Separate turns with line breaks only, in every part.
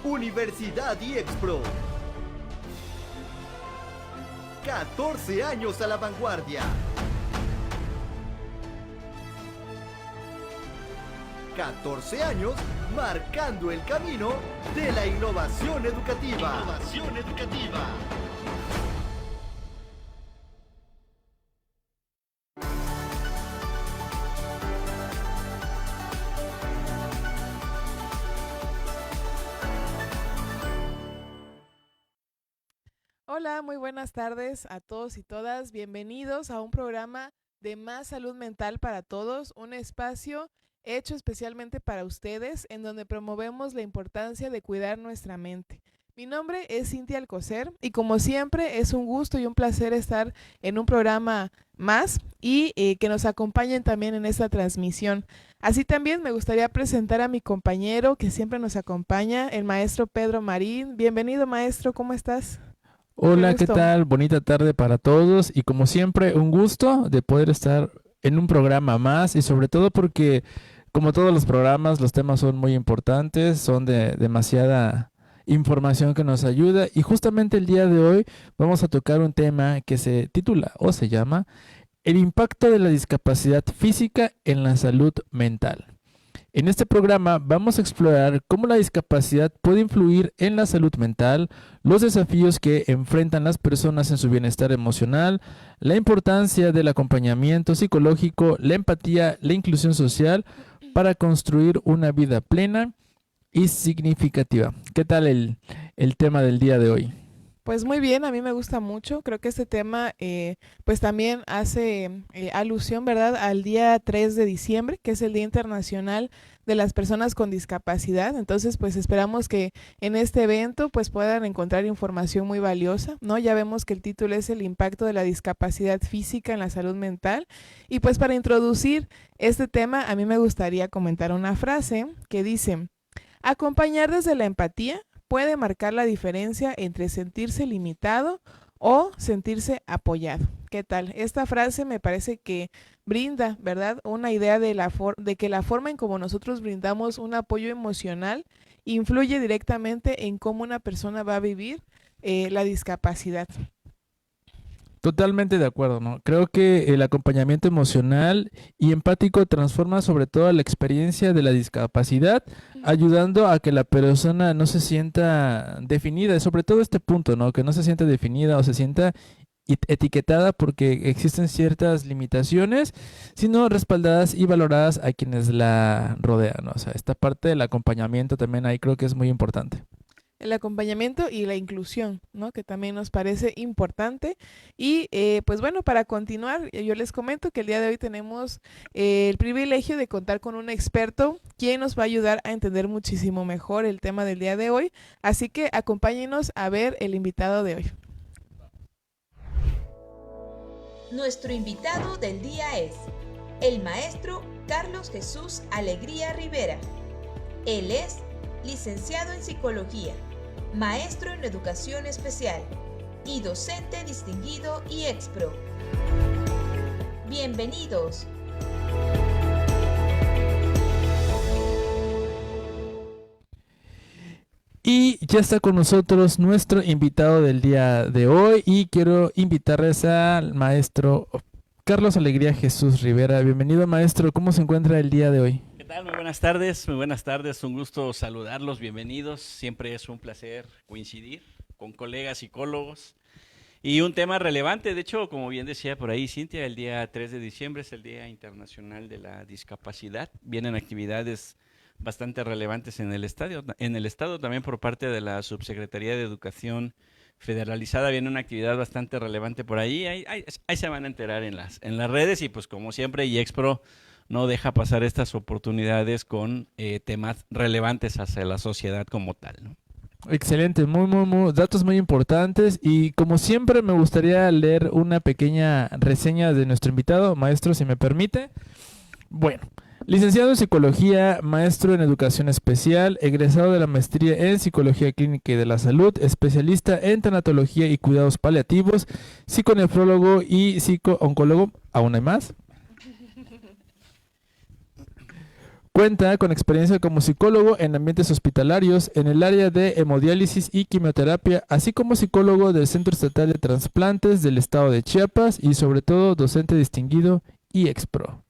Universidad IEXPRO. 14 años a la vanguardia. 14 años marcando el camino de la innovación educativa. Innovación educativa.
Hola, muy buenas tardes a todos y todas. Bienvenidos a un programa de Más Salud Mental para Todos, un espacio hecho especialmente para ustedes en donde promovemos la importancia de cuidar nuestra mente. Mi nombre es Cintia Alcocer y como siempre es un gusto y un placer estar en un programa más y que nos acompañen también en esta transmisión. Así también me gustaría presentar a mi compañero que siempre nos acompaña, el maestro Pedro Marín. Bienvenido, maestro, ¿cómo estás?
Hola, ¿qué tal? Bonita tarde para todos y como siempre un gusto de poder estar en un programa más y sobre todo porque como todos los programas los temas son muy importantes, son de demasiada información que nos ayuda y justamente el día de hoy vamos a tocar un tema que se titula o se llama El impacto de la discapacidad física en la salud mental. En este programa vamos a explorar cómo la discapacidad puede influir en la salud mental, los desafíos que enfrentan las personas en su bienestar emocional, la importancia del acompañamiento psicológico, la empatía, la inclusión social para construir una vida plena y significativa. ¿Qué tal el tema del día de hoy?
Pues muy bien, a mí me gusta mucho. Creo que este tema pues también hace alusión, ¿verdad?, al día 3 de diciembre, que es el Día Internacional de las Personas con Discapacidad. Entonces, pues esperamos que en este evento pues puedan encontrar información muy valiosa, ¿no? Ya vemos que el título es el impacto de la discapacidad física en la salud mental. Y pues para introducir este tema, a mí me gustaría comentar una frase que dice: acompañar desde la empatía puede marcar la diferencia entre sentirse limitado o sentirse apoyado. ¿Qué tal? Esta frase me parece que brinda, ¿verdad?, una idea de que la forma en cómo nosotros brindamos un apoyo emocional influye directamente en cómo una persona va a vivir la discapacidad.
Totalmente de acuerdo, ¿no? Creo que el acompañamiento emocional y empático transforma sobre todo la experiencia de la discapacidad, ayudando a que la persona no se sienta definida, sobre todo este punto, ¿no? Que no se sienta definida o se sienta etiquetada porque existen ciertas limitaciones, sino respaldadas y valoradas a quienes la rodean, ¿no? O sea, esta parte del acompañamiento también ahí creo que es muy importante.
El acompañamiento y la inclusión, ¿no?, que también nos parece importante. Y pues bueno, para continuar, yo les comento que el día de hoy tenemos el privilegio de contar con un experto quien nos va a ayudar a entender muchísimo mejor el tema del día de hoy. Así que acompáñenos a ver el invitado de hoy.
Nuestro invitado del día es el maestro Carlos Jesús Alegría Rivera. Él es licenciado en Psicología, maestro en Educación Especial y docente distinguido IEXPRO. Bienvenidos.
Y ya está con nosotros nuestro invitado del día de hoy y quiero invitarles al maestro Carlos Alegría Jesús Rivera. Bienvenido, maestro. ¿Cómo se encuentra el día de hoy?
¿Qué tal? Muy buenas tardes, un gusto saludarlos, bienvenidos. Siempre es un placer coincidir con colegas psicólogos y un tema relevante. De hecho, como bien decía por ahí Cintia, el día 3 de diciembre es el Día Internacional de la Discapacidad. Vienen actividades bastante relevantes en el estado también por parte de la Subsecretaría de Educación Federalizada. Viene una actividad bastante relevante por ahí. Ahí se van a enterar en las redes y pues como siempre IEXPRO no deja pasar estas oportunidades con temas relevantes hacia la sociedad como tal, ¿no?
Excelente, muy datos muy importantes y como siempre me gustaría leer una pequeña reseña de nuestro invitado, maestro, si me permite. Bueno, licenciado en Psicología, maestro en Educación Especial, egresado de la maestría en Psicología Clínica y de la Salud, especialista en Tanatología y Cuidados Paliativos, psiconefrólogo y psicooncólogo, ¿aún hay más? Cuenta con experiencia como psicólogo en ambientes hospitalarios, en el área de hemodiálisis y quimioterapia, así como psicólogo del Centro Estatal de Trasplantes del Estado de Chiapas y sobre todo docente distinguido y expro.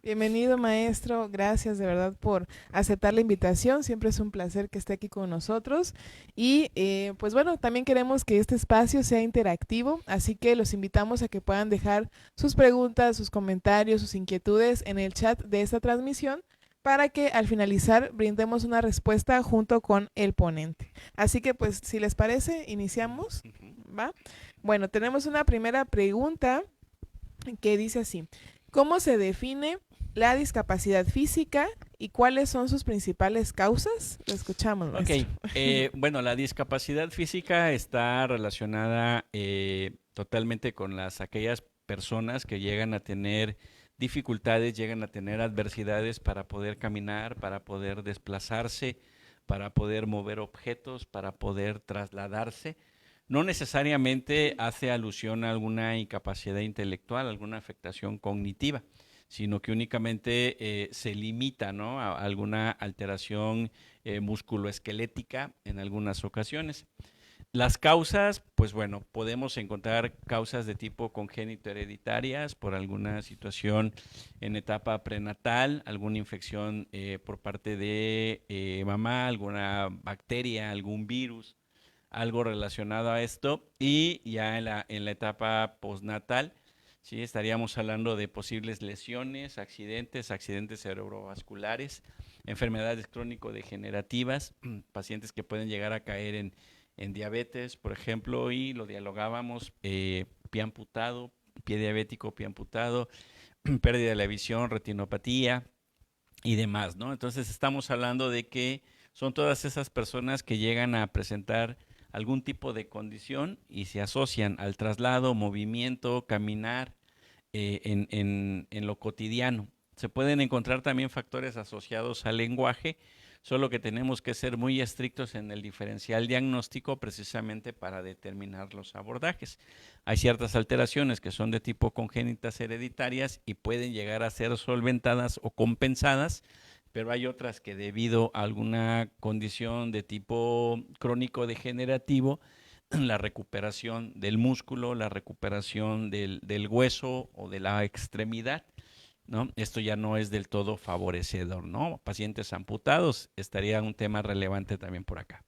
Bienvenido, maestro. Gracias de verdad por aceptar la invitación. Siempre es un placer que esté aquí con nosotros. Y pues bueno, también queremos que este espacio sea interactivo, así que los invitamos a que puedan dejar sus preguntas, sus comentarios, sus inquietudes en el chat de esta transmisión para que al finalizar brindemos una respuesta junto con el ponente. Así que pues si les parece, iniciamos, ¿va? Bueno, tenemos una primera pregunta que dice así: ¿cómo se define la discapacidad física y cuáles son sus principales causas? Lo escuchamos, maestro.
Bueno, la discapacidad física está relacionada totalmente con aquellas personas que llegan a tener dificultades, llegan a tener adversidades para poder caminar, para poder desplazarse, para poder mover objetos, para poder trasladarse. No necesariamente hace alusión a alguna incapacidad intelectual, alguna afectación cognitiva, sino que únicamente se limita, ¿no?, a alguna alteración musculoesquelética en algunas ocasiones. Las causas, pues bueno, podemos encontrar causas de tipo congénito hereditarias por alguna situación en etapa prenatal, alguna infección por parte de mamá, alguna bacteria, algún virus, algo relacionado a esto, y ya en la etapa postnatal, sí, estaríamos hablando de posibles lesiones, accidentes cerebrovasculares, enfermedades crónico-degenerativas, pacientes que pueden llegar a caer en diabetes, por ejemplo, y lo dialogábamos, pie amputado, pie diabético, pie amputado, pérdida de la visión, retinopatía y demás, ¿no? Entonces estamos hablando de que son todas esas personas que llegan a presentar algún tipo de condición y se asocian al traslado, movimiento, caminar en lo cotidiano. Se pueden encontrar también factores asociados al lenguaje, solo que tenemos que ser muy estrictos en el diferencial diagnóstico precisamente para determinar los abordajes. Hay ciertas alteraciones que son de tipo congénitas hereditarias y pueden llegar a ser solventadas o compensadas, pero hay otras que debido a alguna condición de tipo crónico degenerativo, la recuperación del músculo, la recuperación del hueso o de la extremidad, ¿no? Esto ya no es del todo favorecedor, ¿no? Pacientes amputados estaría un tema relevante también por acá.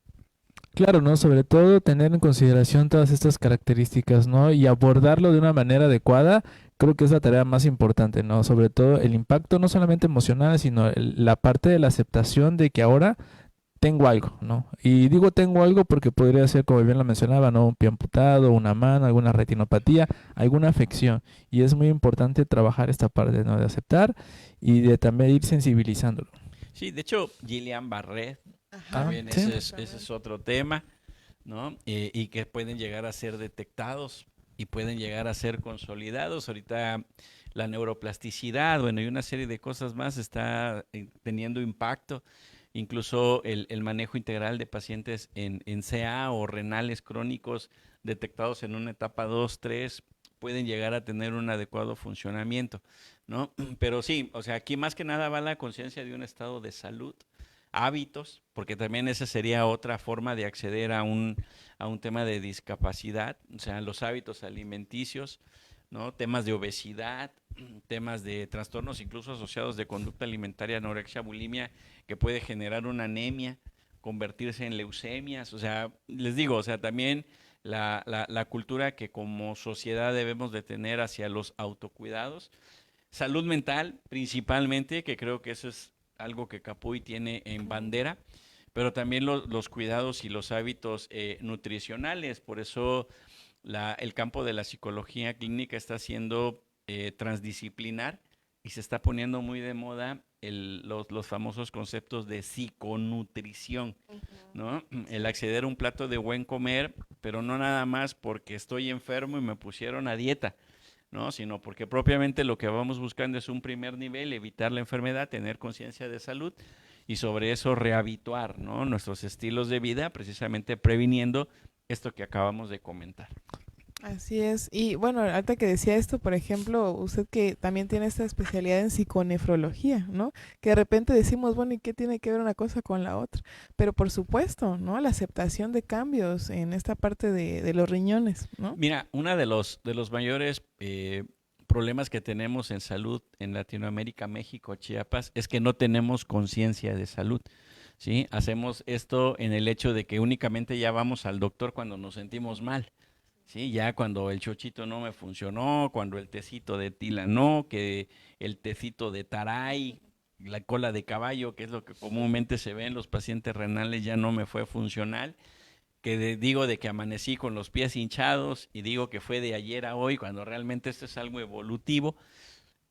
Claro, ¿no? Sobre todo tener en consideración todas estas características, ¿no? Y abordarlo de una manera adecuada, creo que es la tarea más importante, ¿no? Sobre todo el impacto no solamente emocional, sino la parte de la aceptación de que ahora tengo algo, ¿no? Y digo tengo algo porque podría ser, como bien lo mencionaba, ¿no?, un pie amputado, una mano, alguna retinopatía, alguna afección. Y es muy importante trabajar esta parte, ¿no?, de aceptar y de también ir sensibilizándolo.
Sí, de hecho, Guillain-Barré,
Ajá,
también
sí.
ese es otro tema, ¿no? Y que pueden llegar a ser detectados y pueden llegar a ser consolidados. Ahorita la neuroplasticidad, bueno, y una serie de cosas más está teniendo impacto. Incluso el manejo integral de pacientes en CA o renales crónicos detectados en una etapa 2, 3, pueden llegar a tener un adecuado funcionamiento, ¿no? Pero sí, o sea, aquí más que nada va la conciencia de un estado de salud, hábitos, porque también esa sería otra forma de acceder a un tema de discapacidad, o sea, los hábitos alimenticios, ¿no? Temas de obesidad, temas de trastornos incluso asociados de conducta alimentaria, anorexia, bulimia, que puede generar una anemia, convertirse en leucemias. O sea, les digo, o sea, también la cultura que como sociedad debemos de tener hacia los autocuidados. Salud mental principalmente, que creo que eso es algo que Capuy tiene en bandera, pero también los cuidados y los hábitos nutricionales. Por eso el campo de la psicología clínica está siendo transdisciplinar y se está poniendo muy de moda los famosos conceptos de psiconutrición, ¿no? El acceder a un plato de buen comer, pero no nada más porque estoy enfermo y me pusieron a dieta, ¿no? Sino porque propiamente lo que vamos buscando es un primer nivel, evitar la enfermedad, tener conciencia de salud y sobre eso rehabituar, ¿no?, nuestros estilos de vida, precisamente previniendo esto que acabamos de comentar.
Así es. Y bueno, ahorita que decía esto, por ejemplo, usted que también tiene esta especialidad en psiconefrología, ¿no? Que de repente decimos, bueno, ¿y qué tiene que ver una cosa con la otra? Pero por supuesto, ¿no? La aceptación de cambios en esta parte de los riñones, ¿no?
Mira, uno de los mayores problemas que tenemos en salud en Latinoamérica, México, Chiapas, es que no tenemos conciencia de salud. ¿Sí? Hacemos esto en el hecho de que únicamente ya vamos al doctor cuando nos sentimos mal. Sí, ya cuando el chochito no me funcionó, cuando el tecito de tila no, que el tecito de taray, la cola de caballo, que es lo que comúnmente se ve en los pacientes renales, ya no me fue funcional, que digo de que amanecí con los pies hinchados y digo que fue de ayer a hoy, cuando realmente esto es algo evolutivo.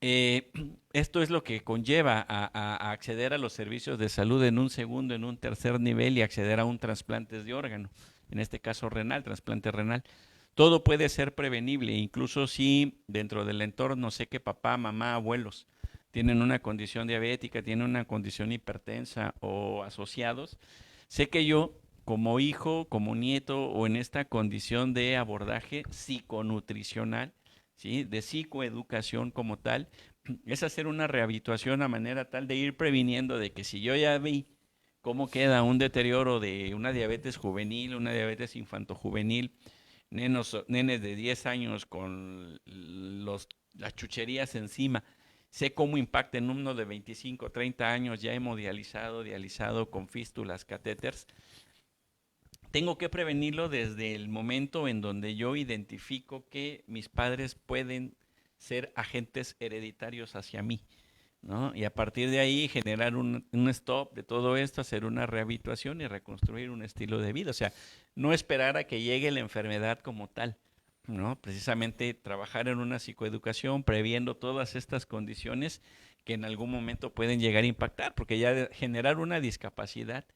Eh, Esto es lo que conlleva a acceder a los servicios de salud en un segundo, en un tercer nivel y acceder a un trasplante de órgano, en este caso renal, trasplante renal. Todo puede ser prevenible, incluso si dentro del entorno sé que papá, mamá, abuelos tienen una condición diabética, tienen una condición hipertensa o asociados, sé que yo como hijo, como nieto o en esta condición de abordaje psiconutricional, ¿sí? De psicoeducación como tal, es hacer una rehabilitación a manera tal de ir previniendo de que si yo ya vi cómo queda un deterioro de una diabetes juvenil, una diabetes infantojuvenil, nenes de 10 años con las chucherías encima, sé cómo impacta en uno de 25, 30 años ya hemodializado, dializado con fístulas, catéteres. Tengo que prevenirlo desde el momento en donde yo identifico que mis padres pueden ser agentes hereditarios hacia mí, ¿no? Y a partir de ahí generar un stop de todo esto, hacer una rehabilitación y reconstruir un estilo de vida. O sea, no esperar a que llegue la enfermedad como tal, ¿no? Precisamente trabajar en una psicoeducación previendo todas estas condiciones que en algún momento pueden llegar a impactar, porque ya generar una discapacidad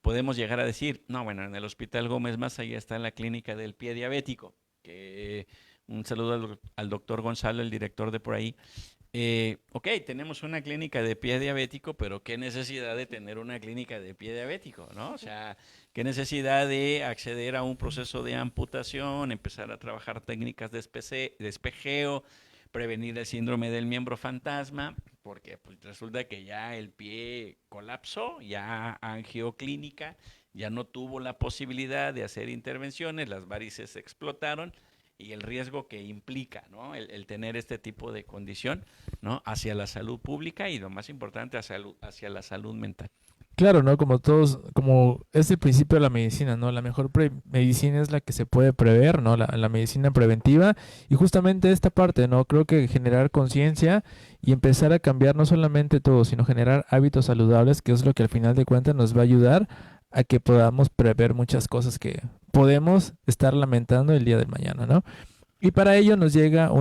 podemos llegar a decir, no, bueno, en el Hospital Gómez Maza ya está la clínica del pie diabético, que un saludo al doctor Gonzalo, el director de por ahí. Ok, tenemos una clínica de pie diabético, pero qué necesidad de tener una clínica de pie diabético, ¿no? O sea, qué necesidad de acceder a un proceso de amputación, empezar a trabajar técnicas de espejeo, prevenir el síndrome del miembro fantasma, porque pues, resulta que ya el pie colapsó, ya angioclínica, ya no tuvo la posibilidad de hacer intervenciones, las varices explotaron y el riesgo que implica, ¿no? El tener este tipo de condición, ¿no? Hacia la salud pública y lo más importante hacia la salud mental.
Claro, ¿no? Como todos, como es el principio de la medicina, ¿no? La mejor medicina es la que se puede prever, ¿no? La medicina preventiva. Y justamente esta parte, ¿no? Creo que generar conciencia y empezar a cambiar no solamente todo, sino generar hábitos saludables, que es lo que al final de cuentas nos va a ayudar a que podamos prever muchas cosas que podemos estar lamentando el día de mañana, ¿no? Y para ello nos llega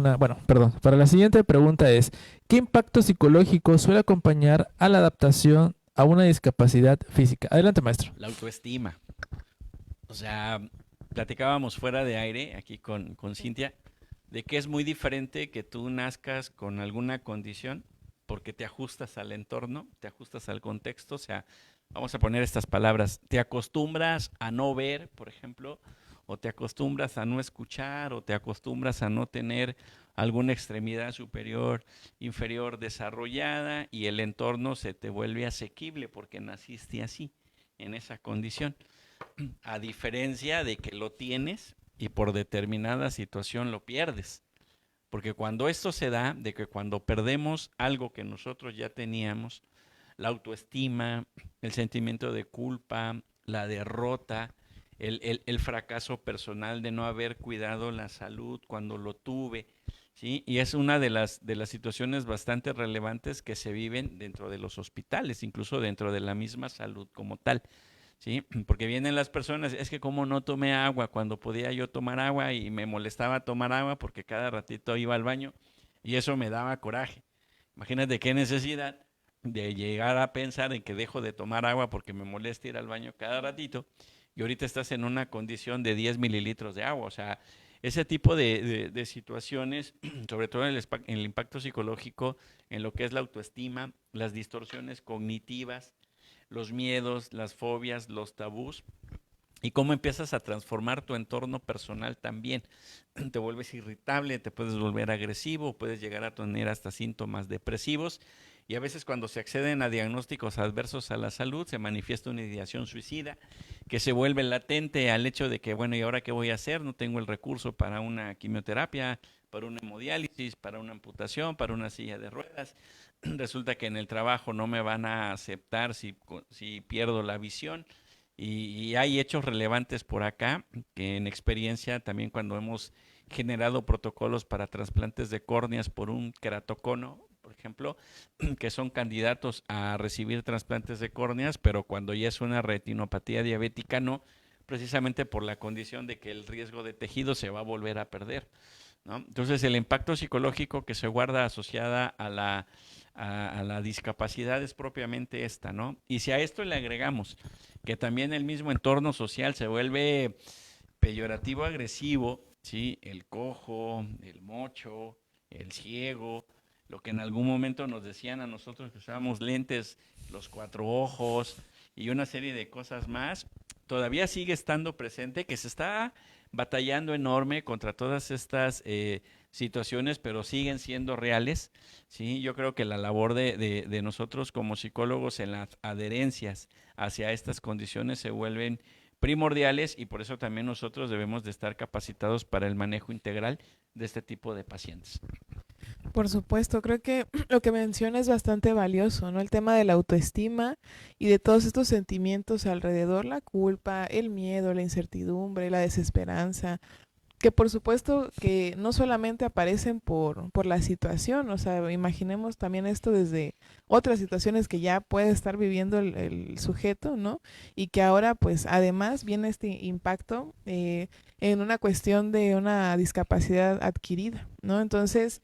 para la siguiente pregunta es, ¿qué impacto psicológico suele acompañar a la adaptación a una discapacidad física? Adelante, maestro.
La autoestima. O sea, platicábamos fuera de aire aquí con Cintia de que es muy diferente que tú nazcas con alguna condición porque te ajustas al entorno, te ajustas al contexto. O sea, vamos a poner estas palabras, te acostumbras a no ver, por ejemplo, o te acostumbras a no escuchar, o te acostumbras a no tener alguna extremidad superior, inferior desarrollada y el entorno se te vuelve asequible porque naciste así, en esa condición. A diferencia de que lo tienes y por determinada situación lo pierdes. Porque cuando esto se da, de que cuando perdemos algo que nosotros ya teníamos, la autoestima, el sentimiento de culpa, la derrota, el fracaso personal de no haber cuidado la salud cuando lo tuve, ¿sí? Y es una de las situaciones bastante relevantes que se viven dentro de los hospitales, incluso dentro de la misma salud como tal. ¿Sí? Porque vienen las personas, es que como no tomé agua cuando podía yo tomar agua y me molestaba tomar agua porque cada ratito iba al baño y eso me daba coraje. Imagínate qué necesidad de llegar a pensar en que dejo de tomar agua porque me molesta ir al baño cada ratito y ahorita estás en una condición de 10 mililitros de agua. O sea, ese tipo de situaciones, sobre todo en el impacto psicológico, en lo que es la autoestima, las distorsiones cognitivas, los miedos, las fobias, los tabús, y cómo empiezas a transformar tu entorno personal también. Te vuelves irritable, te puedes volver agresivo, puedes llegar a tener hasta síntomas depresivos y a veces cuando se acceden a diagnósticos adversos a la salud se manifiesta una ideación suicida que se vuelve latente al hecho de que, bueno, ¿y ahora qué voy a hacer? No tengo el recurso para una quimioterapia, para una hemodiálisis, para una amputación, para una silla de ruedas. Resulta que en el trabajo no me van a aceptar si pierdo la visión. Y hay hechos relevantes por acá, que en experiencia también cuando hemos generado protocolos para trasplantes de córneas por un queratocono, por ejemplo, que son candidatos a recibir trasplantes de córneas, pero cuando ya es una retinopatía diabética no, precisamente por la condición de que el riesgo de tejido se va a volver a perder, ¿no? Entonces el impacto psicológico que se guarda asociada a la discapacidad es propiamente esta, ¿no? Y si a esto le agregamos que también el mismo entorno social se vuelve peyorativo agresivo, ¿sí? El cojo, el mocho, el ciego, lo que en algún momento nos decían a nosotros que usábamos lentes, los cuatro ojos y una serie de cosas más, todavía sigue estando presente, que se está batallando enorme contra todas estas situaciones, pero siguen siendo reales, ¿sí? Yo creo que la labor de nosotros como psicólogos en las adherencias hacia estas condiciones se vuelven primordiales y por eso también nosotros debemos de estar capacitados para el manejo integral de este tipo de pacientes.
Por supuesto, creo que lo que menciona es bastante valioso, ¿no? El tema de la autoestima y de todos estos sentimientos alrededor, la culpa, el miedo, la incertidumbre, la desesperanza, que por supuesto que no solamente aparecen por la situación, o sea, imaginemos también esto desde otras situaciones que ya puede estar viviendo el sujeto, ¿no? Y que ahora pues además viene este impacto en una cuestión de una discapacidad adquirida, ¿no? Entonces,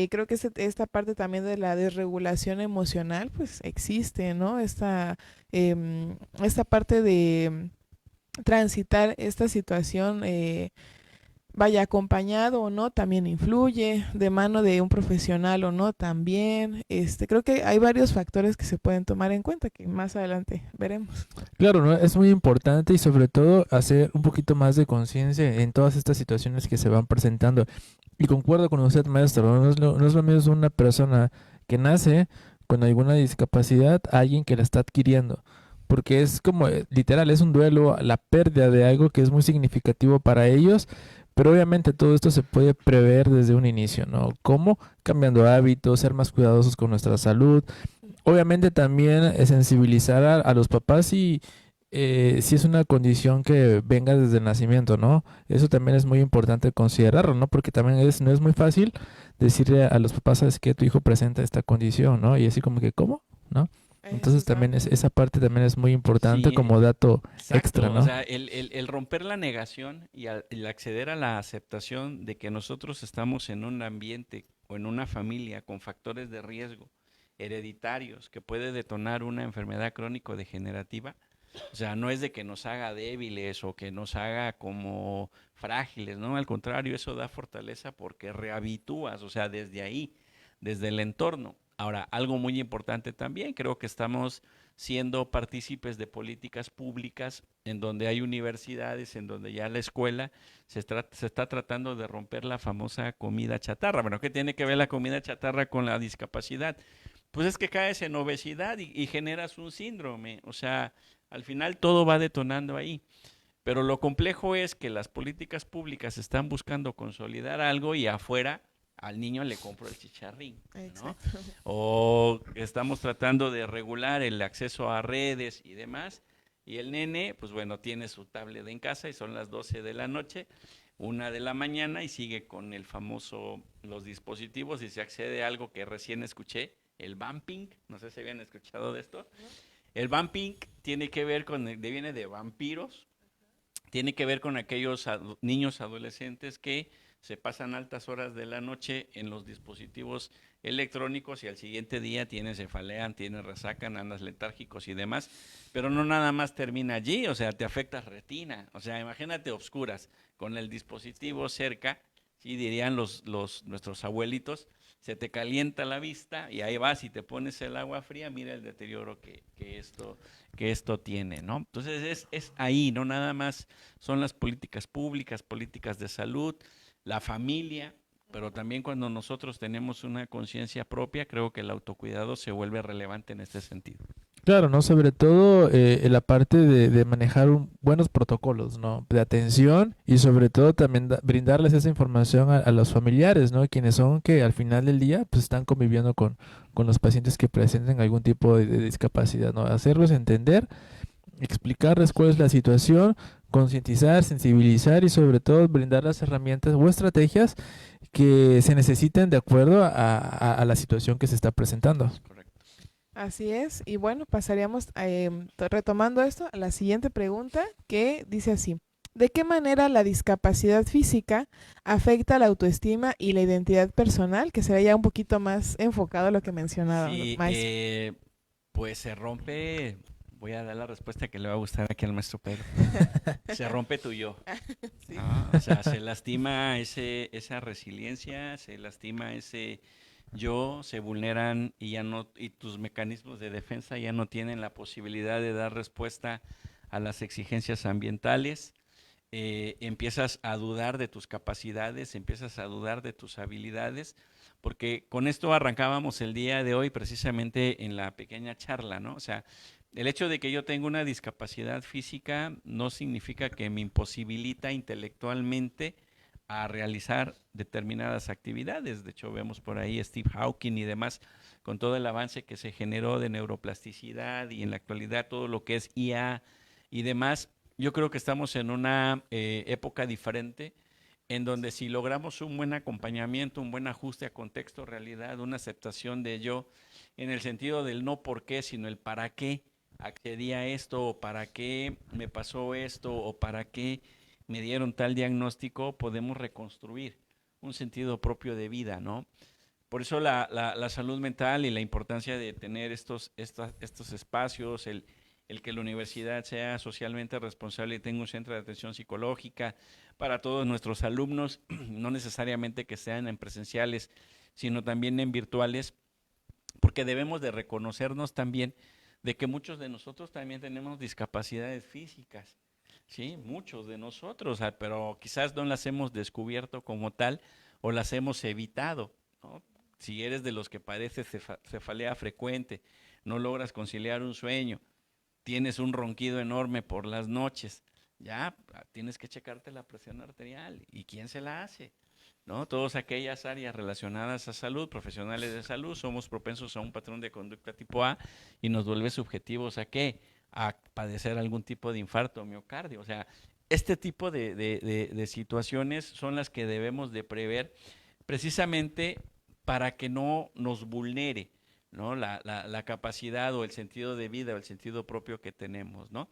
creo que esta parte también de la desregulación emocional pues existe, ¿no? Esta parte de transitar esta situación vaya acompañado o no, también influye, de mano de un profesional o no, también. Creo que hay varios factores que se pueden tomar en cuenta, que más adelante veremos.
Claro, ¿no? Es muy importante y sobre todo hacer un poquito más de conciencia en todas estas situaciones que se van presentando. Y concuerdo con usted, maestro, no es lo mismo una persona que nace con alguna discapacidad a alguien que la está adquiriendo. Porque es como, literal, es un duelo, la pérdida de algo que es muy significativo para ellos. Pero obviamente todo esto se puede prever desde un inicio, ¿no? ¿Cómo? Cambiando hábitos, ser más cuidadosos con nuestra salud. Obviamente también sensibilizar a los papás y si es una condición que venga desde el nacimiento, ¿no? Eso también es muy importante considerarlo, ¿no? Porque también no es muy fácil decirle a los papás, ¿sabes qué? Tu hijo presenta esta condición, ¿no? Y así como que, ¿cómo? ¿No? Entonces también esa parte también es muy importante
Sí,
como dato
exacto.
extra, ¿no?
O sea, el romper la negación y el acceder a la aceptación de que nosotros estamos en un ambiente o en una familia con factores de riesgo hereditarios que puede detonar una enfermedad crónico-degenerativa. O sea, no es de que nos haga débiles o que nos haga como frágiles, ¿no? Al contrario, eso da fortaleza porque rehabitúas, o sea, desde ahí, desde el entorno. Ahora, algo muy importante también, creo que estamos siendo partícipes de políticas públicas en donde hay universidades, en donde ya la escuela se está tratando de romper la famosa comida chatarra. Bueno, ¿qué tiene que ver la comida chatarra con la discapacidad? Pues es que caes en obesidad y generas un síndrome, o sea, al final todo va detonando ahí. Pero lo complejo es que las políticas públicas están buscando consolidar algo y afuera al niño le compro el chicharrín, ¿no?
Exacto.
O estamos tratando de regular el acceso a redes y demás, y el nene, pues bueno, tiene su tablet en casa y son las 12 de la noche, 1 de la mañana y sigue con el famoso, los dispositivos y se accede a algo que recién escuché, el vamping, no sé si habían escuchado de esto. El vamping tiene que ver viene de vampiros, tiene que ver con aquellos niños adolescentes que se pasan altas horas de la noche en los dispositivos electrónicos y al siguiente día cefalean, resacan, andas letárgicos y demás, pero no nada más termina allí, o sea, te afecta retina, o sea, imagínate obscuras con el dispositivo cerca, sí dirían nuestros abuelitos, se te calienta la vista y ahí vas y te pones el agua fría, mira el deterioro que esto tiene, ¿no? Entonces es ahí, no nada más son las políticas públicas, políticas de salud, la familia, pero también cuando nosotros tenemos una conciencia propia, creo que el autocuidado se vuelve relevante en este sentido.
Claro, ¿no? Sobre todo en la parte de manejar buenos protocolos, ¿no? De atención y sobre todo también brindarles esa información a los familiares, ¿no? Quienes son que al final del día pues están conviviendo con los pacientes que presenten algún tipo de discapacidad, ¿no? Hacerlos entender, explicarles cuál es la situación, concientizar, sensibilizar y sobre todo brindar las herramientas o estrategias que se necesiten de acuerdo a la situación que se está presentando.
Correcto.
Así es, y bueno, pasaríamos retomando esto a la siguiente pregunta que dice así: ¿de qué manera la discapacidad física afecta la autoestima y la identidad personal? Que sería ya un poquito más enfocado a lo que mencionaba,
Sí,
maestro.
pues se rompe, voy a dar la respuesta que le va a gustar aquí al maestro Pedro. Se rompe tu yo.
Sí.
¿No? O sea, se lastima esa resiliencia, se lastima ese yo, se vulneran y ya no, y tus mecanismos de defensa ya no tienen la posibilidad de dar respuesta a las exigencias ambientales. Empiezas a dudar de tus capacidades, empiezas a dudar de tus habilidades, porque con esto arrancábamos el día de hoy precisamente en la pequeña charla, ¿no? O sea, el hecho de que yo tenga una discapacidad física no significa que me imposibilita intelectualmente a realizar determinadas actividades. De hecho, vemos por ahí Steve Hawking y demás, con todo el avance que se generó de neuroplasticidad y en la actualidad todo lo que es IA y demás. Yo creo que estamos en una época diferente en donde si logramos un buen acompañamiento, un buen ajuste a contexto, realidad, una aceptación de yo, en el sentido del no por qué, sino el para qué accedí a esto, o para qué me pasó esto, o para qué me dieron tal diagnóstico, podemos reconstruir un sentido propio de vida, ¿no? Por eso la salud mental y la importancia de tener estos espacios, el que la universidad sea socialmente responsable y tenga un centro de atención psicológica para todos nuestros alumnos, no necesariamente que sean en presenciales, sino también en virtuales, porque debemos de reconocernos también de que muchos de nosotros también tenemos discapacidades físicas, ¿sí? Muchos de nosotros, pero quizás no las hemos descubierto como tal o las hemos evitado, ¿no? Si eres de los que padece cefalea frecuente, no logras conciliar un sueño, tienes un ronquido enorme por las noches, ya tienes que checarte la presión arterial. ¿Y quién se la hace? ¿No? Todas aquellas áreas relacionadas a salud, profesionales de salud, somos propensos a un patrón de conducta tipo A y nos vuelve subjetivos ¿a qué? A padecer algún tipo de infarto o miocardio. O sea, este tipo de situaciones son las que debemos de prever precisamente para que no nos vulnere, ¿no? La capacidad o el sentido de vida o el sentido propio que tenemos, ¿no?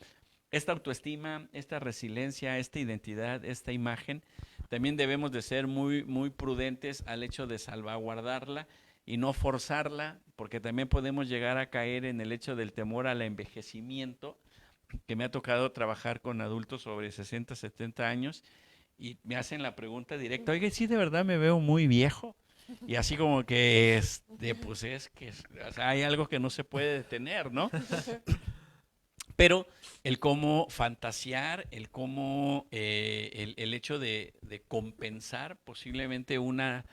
Esta autoestima, esta resiliencia, esta identidad, esta imagen, también debemos de ser muy, muy prudentes al hecho de salvaguardarla y no forzarla, porque también podemos llegar a caer en el hecho del temor al envejecimiento, que me ha tocado trabajar con adultos sobre 60, 70 años y me hacen la pregunta directa: oye, sí, de verdad me veo muy viejo. Y así como que, pues es que o sea, hay algo que no se puede detener, ¿no? Pero el cómo fantasear, el cómo, el hecho de compensar posiblemente una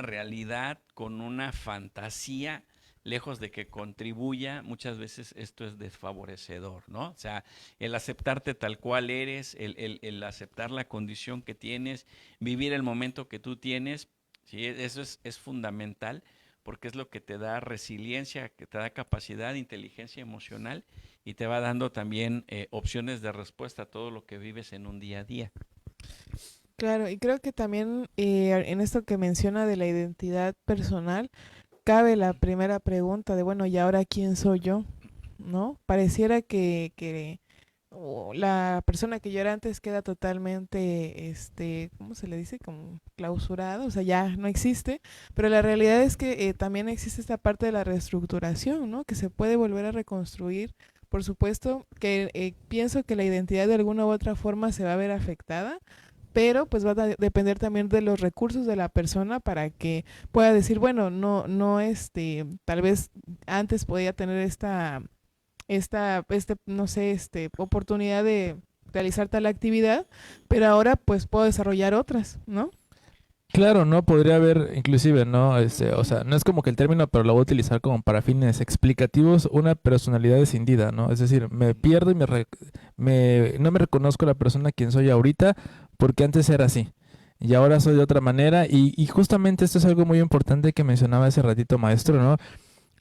realidad con una fantasía, lejos de que contribuya, muchas veces esto es desfavorecedor, ¿no? O sea, el aceptarte tal cual eres, el aceptar la condición que tienes, vivir el momento que tú tienes, ¿sí? Eso es fundamental, porque es lo que te da resiliencia, que te da capacidad, inteligencia emocional y te va dando también opciones de respuesta a todo lo que vives en un día a día.
Claro, y creo que también en esto que menciona de la identidad personal, cabe la primera pregunta de, bueno, ¿y ahora quién soy yo? ¿No? Pareciera que la persona que yo era antes queda totalmente, ¿cómo se le dice? Como clausurada, o sea, ya no existe, pero la realidad es que también existe esta parte de la reestructuración, ¿no? Que se puede volver a reconstruir. Por supuesto que pienso que la identidad de alguna u otra forma se va a ver afectada, pero pues va a depender también de los recursos de la persona para que pueda decir, bueno, no, tal vez antes podía tener no sé, oportunidad de realizar tal actividad, pero ahora pues puedo desarrollar otras, ¿no?
Claro, ¿no? Podría haber, inclusive, ¿no? O sea, no es como que el término, pero lo voy a utilizar como para fines explicativos, una personalidad escindida, ¿no? Es decir, me pierdo y no me reconozco la persona quien soy ahorita porque antes era así y ahora soy de otra manera y justamente esto es algo muy importante que mencionaba hace ratito, maestro, ¿no?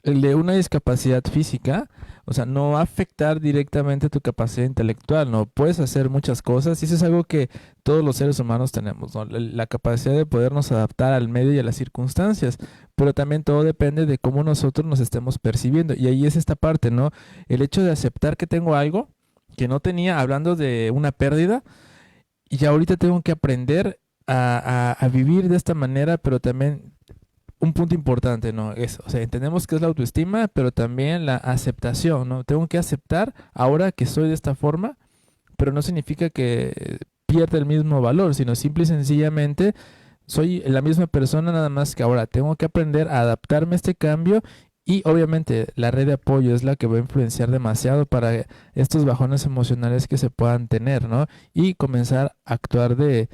El de una discapacidad física, o sea, no va a afectar directamente tu capacidad intelectual, ¿no? Puedes hacer muchas cosas y eso es algo que todos los seres humanos tenemos, ¿no? La capacidad de podernos adaptar al medio y a las circunstancias, pero también todo depende de cómo nosotros nos estemos percibiendo. Y ahí es esta parte, ¿no? El hecho de aceptar que tengo algo que no tenía, hablando de una pérdida, y ya ahorita tengo que aprender a vivir de esta manera, pero también un punto importante, ¿no? O sea, entendemos que es la autoestima, pero también la aceptación, ¿no? Tengo que aceptar ahora que soy de esta forma, pero no significa que pierda el mismo valor, sino simple y sencillamente soy la misma persona, nada más que ahora tengo que aprender a adaptarme a este cambio y obviamente la red de apoyo es la que va a influenciar demasiado para estos bajones emocionales que se puedan tener, ¿no? Y comenzar a actuar de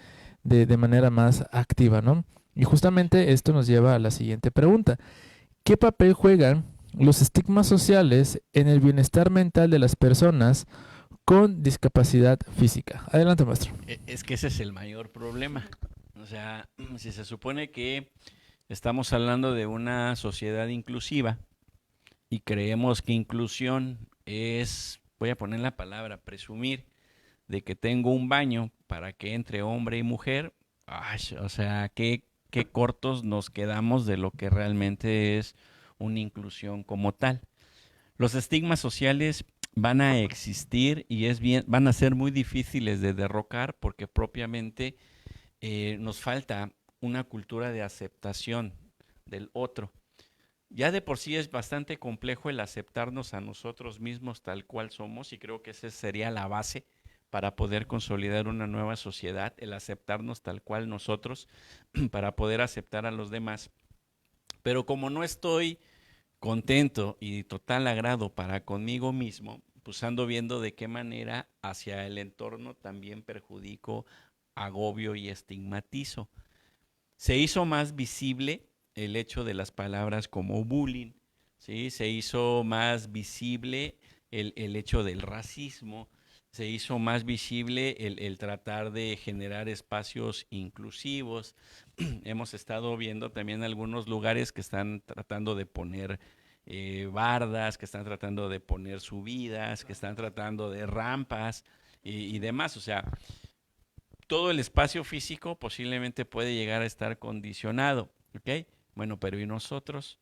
manera más activa, ¿no? Y justamente esto nos lleva a la siguiente pregunta. ¿Qué papel juegan los estigmas sociales en el bienestar mental de las personas con discapacidad física? Adelante, maestro.
Es que ese es el mayor problema. O sea, si se supone que estamos hablando de una sociedad inclusiva y creemos que inclusión es, voy a poner la palabra, presumir de que tengo un baño para que entre hombre y mujer, ay, o sea, qué cortos nos quedamos de lo que realmente es una inclusión como tal. Los estigmas sociales van a existir y van a ser muy difíciles de derrocar porque propiamente nos falta una cultura de aceptación del otro. Ya de por sí es bastante complejo el aceptarnos a nosotros mismos tal cual somos y creo que esa sería la base para poder consolidar una nueva sociedad, el aceptarnos tal cual nosotros para poder aceptar a los demás. Pero como no estoy contento y total agrado para conmigo mismo, pues ando viendo de qué manera hacia el entorno también perjudico, agobio y estigmatizo. Se hizo más visible el hecho de las palabras como bullying, ¿sí? Se hizo más visible el hecho del racismo, se hizo más visible el tratar de generar espacios inclusivos. Hemos estado viendo también algunos lugares que están tratando de poner bardas, que están tratando de poner subidas, que están tratando de rampas y demás. O sea, todo el espacio físico posiblemente puede llegar a estar condicionado, ¿ok? Bueno, pero ¿y nosotros?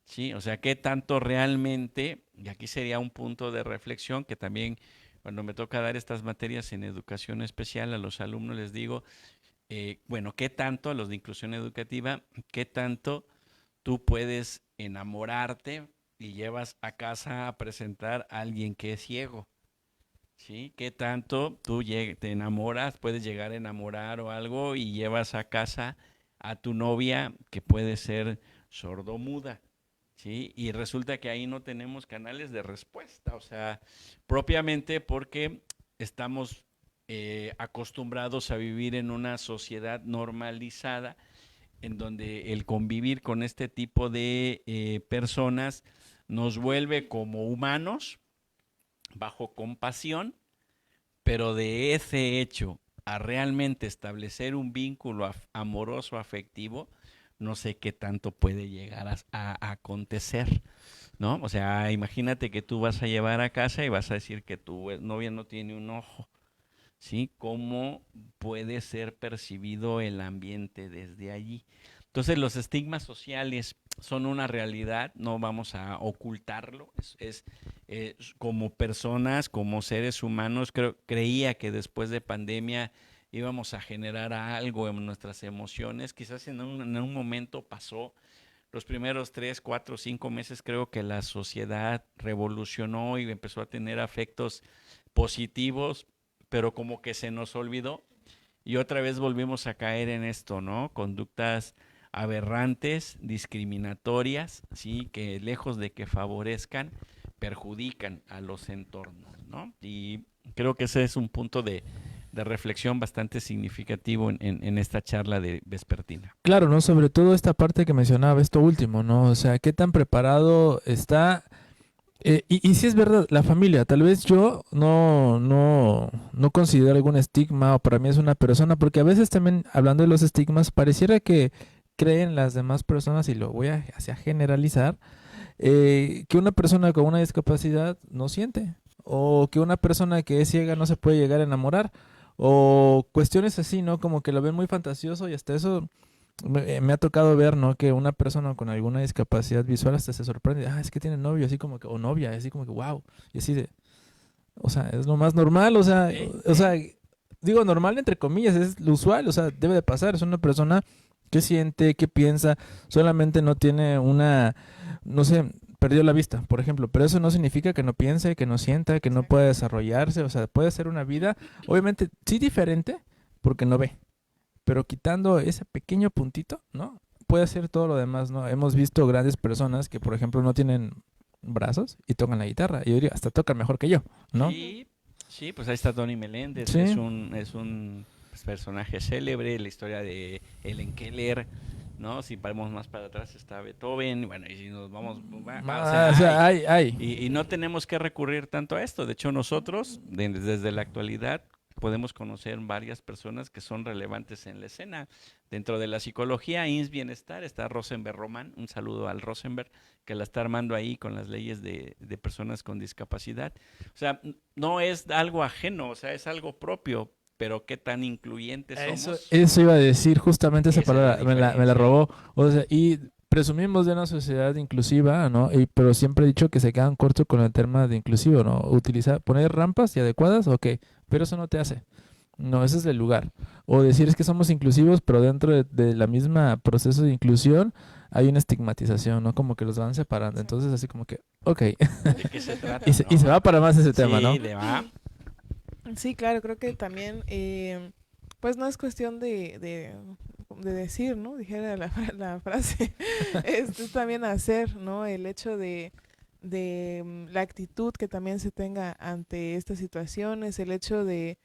¿Sí? O sea, ¿qué tanto realmente, y aquí sería un punto de reflexión que también cuando me toca dar estas materias en educación especial a los alumnos les digo, bueno, ¿qué tanto a los de inclusión educativa, qué tanto tú puedes enamorarte y llevas a casa a presentar a alguien que es ciego? ¿Sí? ¿Qué tanto tú te enamoras, puedes llegar a enamorar o algo y llevas a casa a tu novia que puede ser sordomuda? ¿Sí? Y resulta que ahí no tenemos canales de respuesta, o sea, propiamente porque estamos acostumbrados a vivir en una sociedad normalizada en donde el convivir con este tipo de personas nos vuelve como humanos, bajo compasión, pero de ese hecho a realmente establecer un vínculo amoroso, afectivo, no sé qué tanto puede llegar a acontecer, ¿no? O sea, imagínate que tú vas a llevar a casa y vas a decir que tu novia no tiene un ojo, ¿sí? ¿Cómo puede ser percibido el ambiente desde allí? Entonces, los estigmas sociales son una realidad, no vamos a ocultarlo. Como personas, como seres humanos, creía que después de pandemia íbamos a generar algo en nuestras emociones. Quizás en un momento pasó. Los primeros 3, 4, 5 meses creo que la sociedad revolucionó y empezó a tener afectos positivos, pero como que se nos olvidó. y otra vez volvemos a caer en esto, ¿no? Conductas aberrantes, discriminatorias, ¿sí? Que lejos de que favorezcan, perjudican a los entornos, ¿no? Y creo que ese es un punto de reflexión bastante significativo en esta charla de vespertina.
Claro, ¿no? Sobre todo esta parte que mencionaba, esto último, ¿no? O sea, qué tan preparado está. Y sí es verdad, la familia, tal vez yo no considero algún estigma o para mí es una persona, porque a veces también hablando de los estigmas, pareciera que creen las demás personas, y lo voy a generalizar, que una persona con una discapacidad no siente, o que una persona que es ciega no se puede llegar a enamorar, o cuestiones así, ¿no? Como que lo ven muy fantasioso y hasta eso me ha tocado ver, ¿no? Que una persona con alguna discapacidad visual hasta se sorprende, es que tiene novio, así como que, o novia, así como que, wow, y así de, o sea, es lo más normal, o sea, digo normal entre comillas, es lo usual, o sea, debe de pasar, es una persona que siente, que piensa, solamente no tiene no sé, perdió la vista, por ejemplo, pero eso no significa que no piense, que no sienta, que no pueda desarrollarse, o sea, puede ser una vida, obviamente, sí diferente, porque no ve. Pero quitando ese pequeño puntito, ¿no? Puede hacer todo lo demás, ¿no? Hemos visto grandes personas que, por ejemplo, no tienen brazos y tocan la guitarra. Y yo diría, hasta tocan mejor que yo, ¿no?
Sí, pues ahí está Tony Meléndez,
Sí.
es un pues, personaje célebre, la historia de Helen Keller, ¿no? Si vamos más para atrás está Beethoven, bueno, y si nos vamos...
O sea, hay.
Y no tenemos que recurrir tanto a esto, de hecho nosotros, desde la actualidad, podemos conocer varias personas que son relevantes en la escena. Dentro de la psicología, INS Bienestar, está Rosenberg Román, un saludo al Rosenberg, que la está armando ahí con las leyes de personas con discapacidad. O sea, no es algo ajeno, o sea, es algo propio, pero qué tan incluyentes somos.
Eso iba a decir, justamente esa palabra, me la
diferencia.
robó. O sea, y presumimos de una sociedad inclusiva, ¿no? Pero siempre he dicho que se quedan cortos con el tema de inclusivo, ¿no? Poner rampas y adecuadas, ok, pero eso no te hace. No, ese es el lugar. O decir es que somos inclusivos, pero dentro de la misma proceso de inclusión hay una estigmatización, ¿no? Como que los van separando. Entonces, así como que, ok.
¿De qué se trata?
Y se va para más ese tema, ¿no?
Sí, va.
Sí, claro, creo que también, pues no es cuestión de decir, ¿no? Dijera la frase, es también hacer, ¿no? El hecho de la actitud que también se tenga ante estas situaciones, el hecho de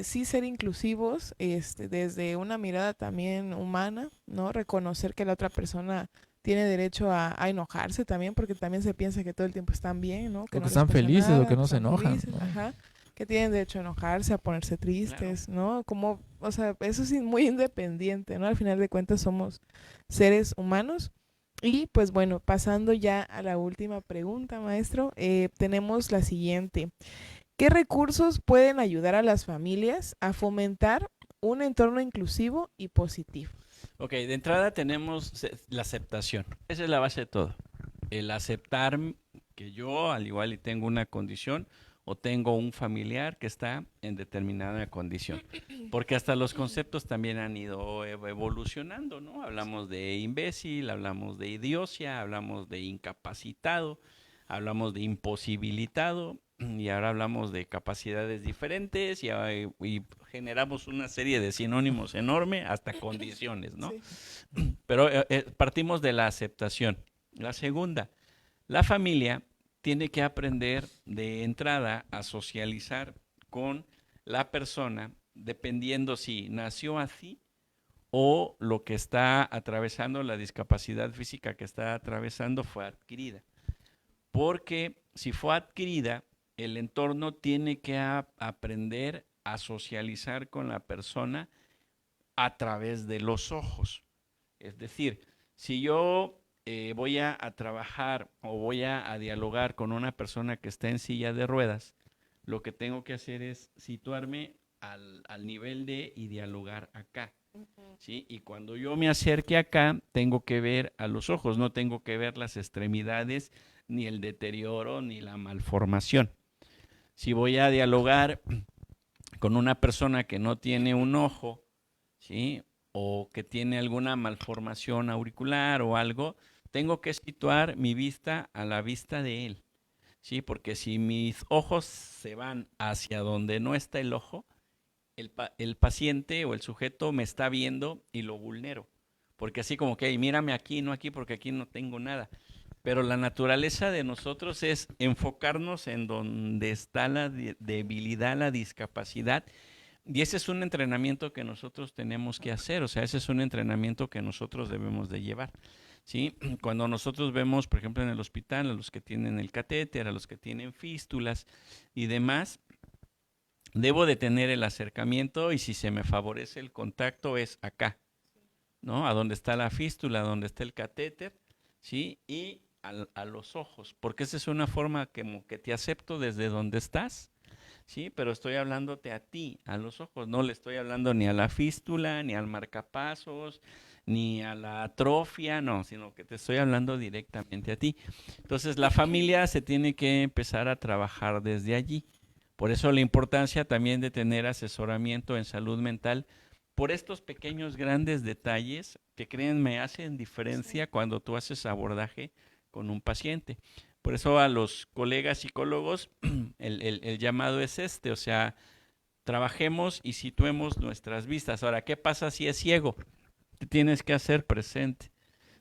sí ser inclusivos, desde una mirada también humana, ¿no? Reconocer que la otra persona tiene derecho a enojarse también, porque también se piensa que todo el tiempo están bien, ¿no?
O
Que
que
no les
están
pasa
felices
nada,
o que no
que
se
están
enojan,
felices,
¿no?
ajá, que tienen derecho a enojarse, a ponerse tristes, ¿no? Como, o sea, eso es muy independiente, ¿no? Al final de cuentas somos seres humanos. Y pues bueno, pasando ya a la última pregunta, maestro, tenemos la siguiente. ¿Qué recursos pueden ayudar a las familias a fomentar un entorno inclusivo y positivo?
Ok, de entrada tenemos la aceptación. Esa es la base de todo. El aceptar que yo, al igual y tengo una condición o tengo un familiar que está en determinada condición. Porque hasta los conceptos también han ido evolucionando, ¿no? Hablamos de imbécil, hablamos de idiocia, hablamos de incapacitado, hablamos de imposibilitado y ahora hablamos de capacidades diferentes y generamos una serie de sinónimos enorme hasta condiciones, ¿no?
Sí.
Pero partimos de la aceptación. La segunda, la familia tiene que aprender de entrada a socializar con la persona dependiendo si nació así o lo que está atravesando, la discapacidad física que está atravesando fue adquirida. Porque si fue adquirida, el entorno tiene que aprender a socializar con la persona a través de los ojos. Es decir, si yo voy a trabajar o voy a dialogar con una persona que está en silla de ruedas, lo que tengo que hacer es situarme al nivel de y dialogar acá. ¿Sí? Y cuando yo me acerque acá, tengo que ver a los ojos, no tengo que ver las extremidades, ni el deterioro, ni la malformación. Si voy a dialogar con una persona que no tiene un ojo, ¿sí? O que tiene alguna malformación auricular o algo, tengo que situar mi vista a la vista de él, ¿sí? Porque si mis ojos se van hacia donde no está el ojo, el paciente o el sujeto me está viendo y lo vulnero. Porque así como que, mírame aquí, no aquí, porque aquí no tengo nada. Pero la naturaleza de nosotros es enfocarnos en donde está la debilidad, la discapacidad. Y ese es un entrenamiento que nosotros tenemos que hacer, o sea, ese es un entrenamiento que nosotros debemos de llevar, ¿sí? Cuando nosotros vemos, por ejemplo, en el hospital, a los que tienen el catéter, a los que tienen fístulas y demás, debo de tener el acercamiento y si se me favorece el contacto es acá, ¿no? A donde está la fístula, a donde está el catéter, ¿sí? Y a los ojos, porque esa es una forma que te acepto desde donde estás, ¿sí? Pero estoy hablándote a ti, a los ojos, no le estoy hablando ni a la fístula, ni al marcapasos, ni a la atrofia, no, sino que te estoy hablando directamente a ti. Entonces la familia se tiene que empezar a trabajar desde allí. Por eso la importancia también de tener asesoramiento en salud mental por estos pequeños, grandes detalles que créanme hacen diferencia cuando tú haces abordaje con un paciente. Por eso a los colegas psicólogos el llamado es o sea, trabajemos y situemos nuestras vistas. Ahora, ¿qué pasa si es ciego? Te tienes que hacer presente,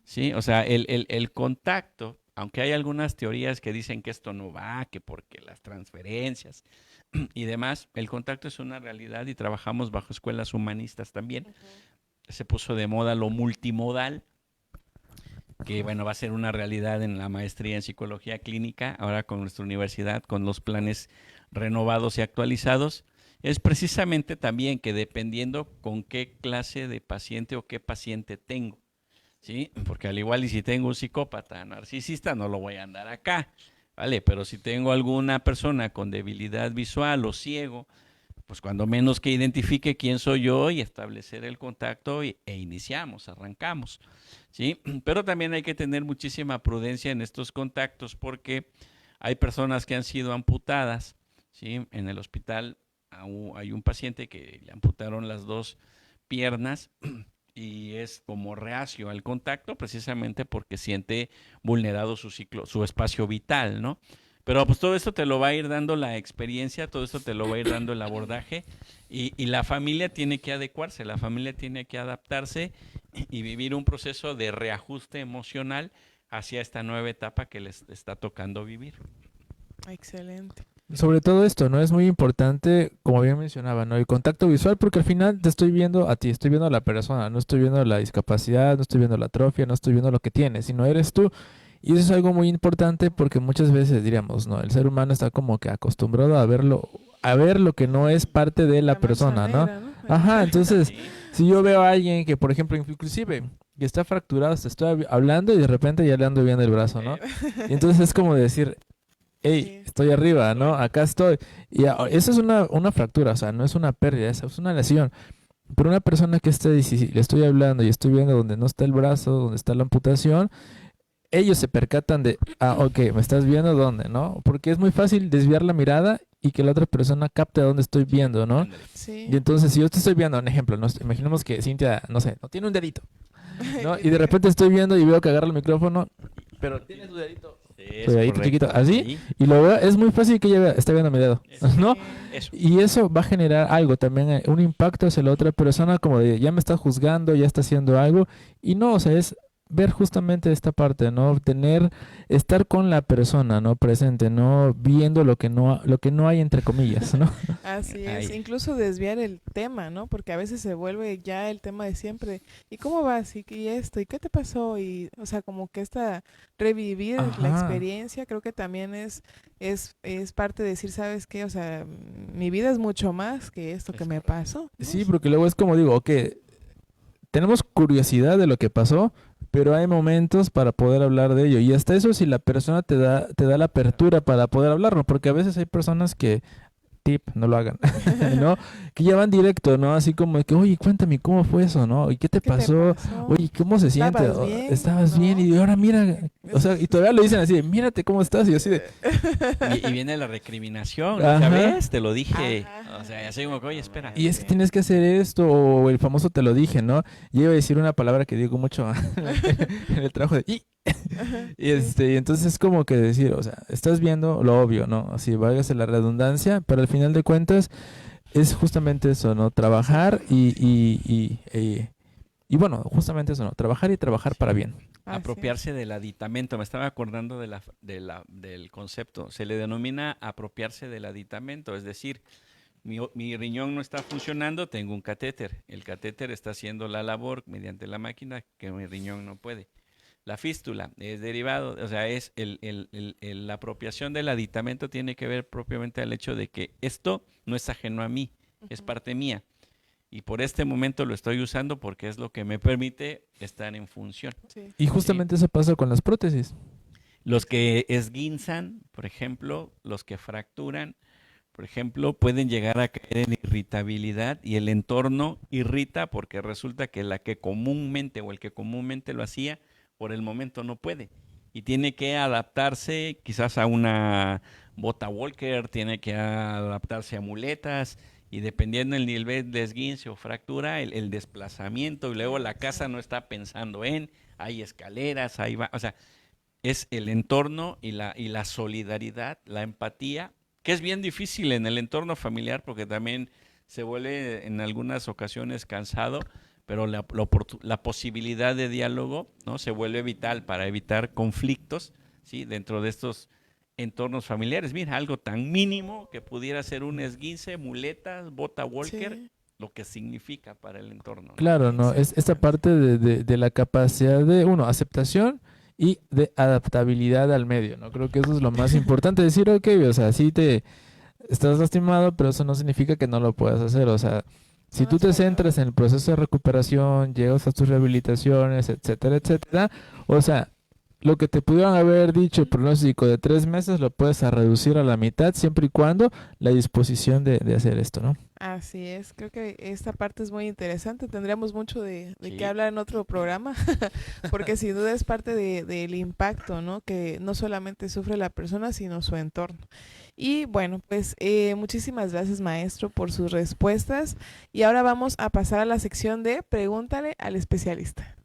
¿sí? O sea, el contacto, aunque hay algunas teorías que dicen que esto no va, que porque las transferencias y demás, el contacto es una realidad y trabajamos bajo escuelas humanistas también. Se puso de moda lo multimodal, que bueno, va a ser una realidad en la maestría en psicología clínica, ahora con nuestra universidad, con los planes renovados y actualizados, es precisamente también que dependiendo con qué clase de paciente o qué paciente tengo, ¿sí? Porque al igual y si tengo un psicópata narcisista, no lo voy a andar acá, ¿vale? Pero si tengo alguna persona con debilidad visual o ciego, pues cuando menos que identifique quién soy yo y establecer el contacto e iniciamos, arrancamos, ¿sí? Pero también hay que tener muchísima prudencia en estos contactos porque hay personas que han sido amputadas, ¿sí? En el hospital hay un paciente que le amputaron las 2 piernas y es como reacio al contacto precisamente porque siente vulnerado su espacio vital, ¿no? Pero pues todo esto te lo va a ir dando la experiencia, todo esto te lo va a ir dando el abordaje y la familia tiene que adecuarse, la familia tiene que adaptarse y vivir un proceso de reajuste emocional hacia esta nueva etapa que les está tocando vivir.
Excelente.
Sobre todo esto, ¿no? Es muy importante, como bien mencionaba, ¿no? El contacto visual, porque al final te estoy viendo a ti, estoy viendo a la persona, no estoy viendo la discapacidad, no estoy viendo la atrofia, no estoy viendo lo que tienes, sino eres tú. Y eso es algo muy importante porque muchas veces diríamos, ¿no? El ser humano está como que acostumbrado a ver lo que no es parte de la persona, ¿no? Ajá, entonces, si yo veo a alguien que, por ejemplo, inclusive, que está fracturado, te estoy hablando y de repente ya le ando viendo el brazo, ¿no? Y entonces es como decir, hey, estoy arriba, ¿no? Acá estoy. Y eso es una fractura, o sea, no es una pérdida, es una lesión. Pero una persona que si le estoy hablando y estoy viendo donde no está el brazo, donde está la amputación, ellos se percatan de, ok, me estás viendo dónde, ¿no? Porque es muy fácil desviar la mirada y que la otra persona capte a dónde estoy viendo, ¿no?
Sí.
Y entonces, si yo te estoy viendo, un ejemplo, ¿no? Imaginemos que Cintia, no sé, no tiene un dedito, ¿no? Y de repente estoy viendo y veo que agarra el micrófono, pero tiene su dedito. Su dedito chiquito, así, y lo veo, es muy fácil que ella esté viendo mi dedo, ¿no?
Eso.
Y eso va a generar algo también, un impacto hacia la otra persona, como de, ya me está juzgando, ya está haciendo algo, y no, o sea, es ver justamente esta parte, ¿no? Estar con la persona, ¿no? Presente, ¿no? Viendo lo que no hay entre comillas, ¿no?
Así es, incluso desviar el tema, ¿no? Porque a veces se vuelve ya el tema de siempre. ¿Y cómo vas? ¿Y esto? ¿Y qué te pasó? Y, o sea, como que revivir la experiencia, creo que también es parte de decir, ¿sabes qué? O sea, mi vida es mucho más que esto que me pasó, ¿no?
Sí, porque luego es como digo, ok, tenemos curiosidad de lo que pasó, pero hay momentos para poder hablar de ello. Y hasta eso si la persona te da la apertura para poder hablarlo, porque a veces hay personas que, no lo hagan, ¿no? Que ya van directo, ¿no? Así como de que, oye, cuéntame, ¿cómo fue eso, no? ¿Y qué te pasó? Oye, ¿cómo se siente? ¿Estabas bien? Y ahora mira, o sea, y todavía lo dicen así, mírate cómo estás, y así de...
Y viene la recriminación, ¿sabes? Te lo dije. Ajá. O sea, así como que, oye, espera.
Y es que tienes que hacer esto, o el famoso te lo dije, ¿no? Yo iba a decir una palabra que digo mucho en el trabajo de... Y entonces es como que decir, o sea, estás viendo lo obvio, ¿no? Así, váyase la redundancia, pero al final de cuentas es justamente eso, ¿no? Trabajar y bueno, justamente eso, ¿no? Trabajar y trabajar para bien.
Apropiarse del aditamento. Me estaba acordando del concepto. Se le denomina apropiarse del aditamento, es decir, mi riñón no está funcionando, tengo un catéter. El catéter está haciendo la labor mediante la máquina que mi riñón no puede. La fístula es derivado, o sea, es la apropiación del aditamento tiene que ver propiamente al hecho de que esto no es ajeno a mí, es parte mía. Y por este momento lo estoy usando porque es lo que me permite estar en función.
Sí.
Y justamente eso pasa con las prótesis.
Los que esguinzan, por ejemplo, los que fracturan, por ejemplo, pueden llegar a caer en irritabilidad y el entorno irrita porque resulta que la que comúnmente o el que comúnmente lo hacía, por el momento no puede. Y tiene que adaptarse quizás a una bota walker, tiene que adaptarse a muletas y dependiendo del nivel de esguince o fractura, el desplazamiento y luego la casa no está pensando hay escaleras, o sea, es el entorno y la solidaridad, la empatía, que es bien difícil en el entorno familiar porque también se vuelve en algunas ocasiones cansado, pero la posibilidad de diálogo, ¿no? Se vuelve vital para evitar conflictos, ¿sí? Dentro de estos entornos familiares. Mira, algo tan mínimo que pudiera ser un esguince, muletas, bota walker,
Sí.
lo que significa para el entorno, ¿no?
Claro, ¿no? Es esta parte de la capacidad de, uno, aceptación y de adaptabilidad al medio, ¿no? Creo que eso es lo más importante, decir, ok, o sea, sí te estás lastimado, pero eso no significa que no lo puedas hacer, o sea, si tú te centras en el proceso de recuperación, llegas a tus rehabilitaciones, etcétera, etcétera, o sea, lo que te pudieron haber dicho el pronóstico de 3 meses lo puedes reducir a la mitad siempre y cuando la disposición de hacer esto, ¿no?
Así es, creo que esta parte es muy interesante, tendríamos mucho de
Sí.
qué hablar en otro programa, porque sin duda es parte del impacto, ¿no? Que no solamente sufre la persona, sino su entorno. Y bueno, pues muchísimas gracias maestro por sus respuestas y ahora vamos a pasar a la sección de Pregúntale al especialista.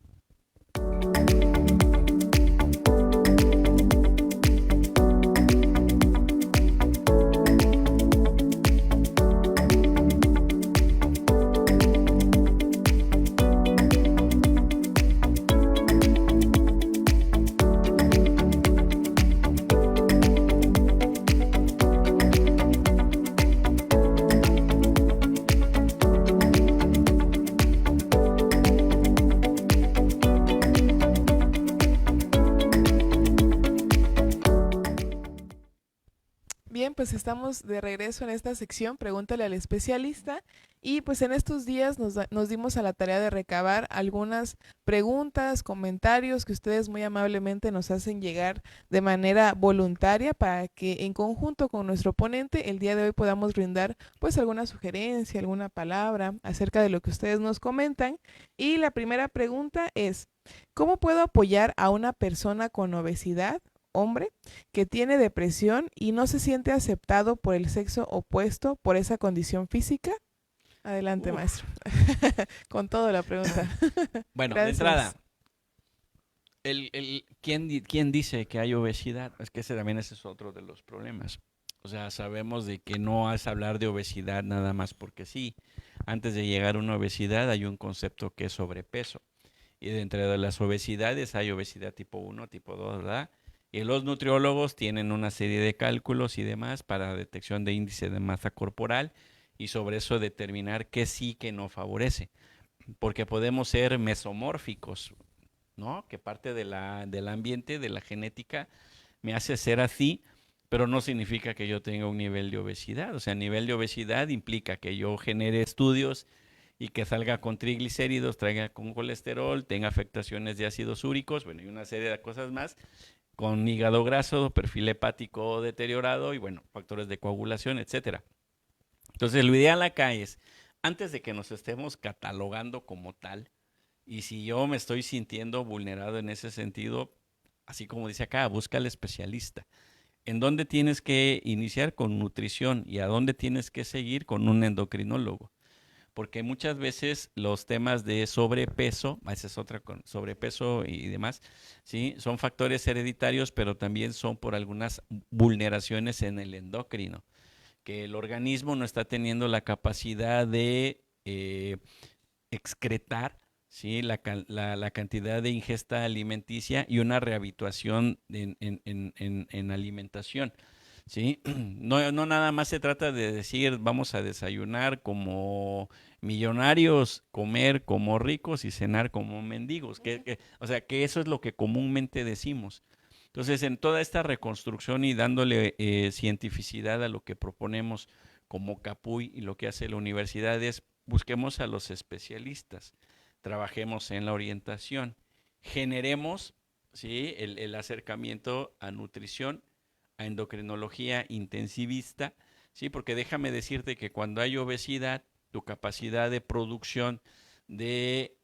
Bien, pues estamos de regreso en esta sección, Pregúntale al especialista. Y pues en estos días nos dimos a la tarea de recabar algunas preguntas, comentarios que ustedes muy amablemente nos hacen llegar de manera voluntaria para que en conjunto con nuestro ponente el día de hoy podamos brindar pues alguna sugerencia, alguna palabra acerca de lo que ustedes nos comentan. Y la primera pregunta es, ¿cómo puedo apoyar a una persona con obesidad, hombre, que tiene depresión y no se siente aceptado por el sexo opuesto por esa condición física? Adelante, maestro. Con todo la pregunta.
Bueno,
Gracias.
de entrada, ¿quién dice que hay obesidad? Es que ese es otro de los problemas. O sea, sabemos de que no es hablar de obesidad nada más porque sí. Antes de llegar a una obesidad hay un concepto que es sobrepeso. Y dentro de las obesidades hay obesidad tipo 1, tipo 2, ¿verdad? Y los nutriólogos tienen una serie de cálculos y demás para detección de índice de masa corporal y sobre eso determinar qué sí, qué no favorece. Porque podemos ser mesomórficos, ¿no? Que parte del ambiente, de la genética, me hace ser así, pero no significa que yo tenga un nivel de obesidad. O sea, nivel de obesidad implica que yo genere estudios y que salga con triglicéridos, traiga con colesterol, tenga afectaciones de ácidos úricos, bueno, y una serie de cosas más, con hígado graso, perfil hepático deteriorado y, bueno, factores de coagulación, etcétera. Entonces, lo ideal acá es, antes de que nos estemos catalogando como tal, y si yo me estoy sintiendo vulnerado en ese sentido, así como dice acá, busca al especialista. ¿En dónde tienes que iniciar? Con nutrición. ¿Y a dónde tienes que seguir? Con un endocrinólogo. Porque muchas veces los temas de sobrepeso, esa es otra, con sobrepeso y demás, ¿sí? Son factores hereditarios, pero también son por algunas vulneraciones en el endocrino. que el organismo no está teniendo la capacidad de excretar, ¿sí? la cantidad de ingesta alimenticia y una rehabituación en alimentación. ¿Sí? No nada más se trata de decir vamos a desayunar como millonarios, comer como ricos y cenar como mendigos. O sea, que eso es lo que comúnmente decimos. Entonces, en toda esta reconstrucción y dándole cientificidad a lo que proponemos como Capuy y lo que hace la universidad es busquemos a los especialistas, trabajemos en la orientación, generemos, ¿sí? el acercamiento a nutrición, a endocrinología intensivista, ¿sí? Porque déjame decirte que cuando hay obesidad, tu capacidad de producción de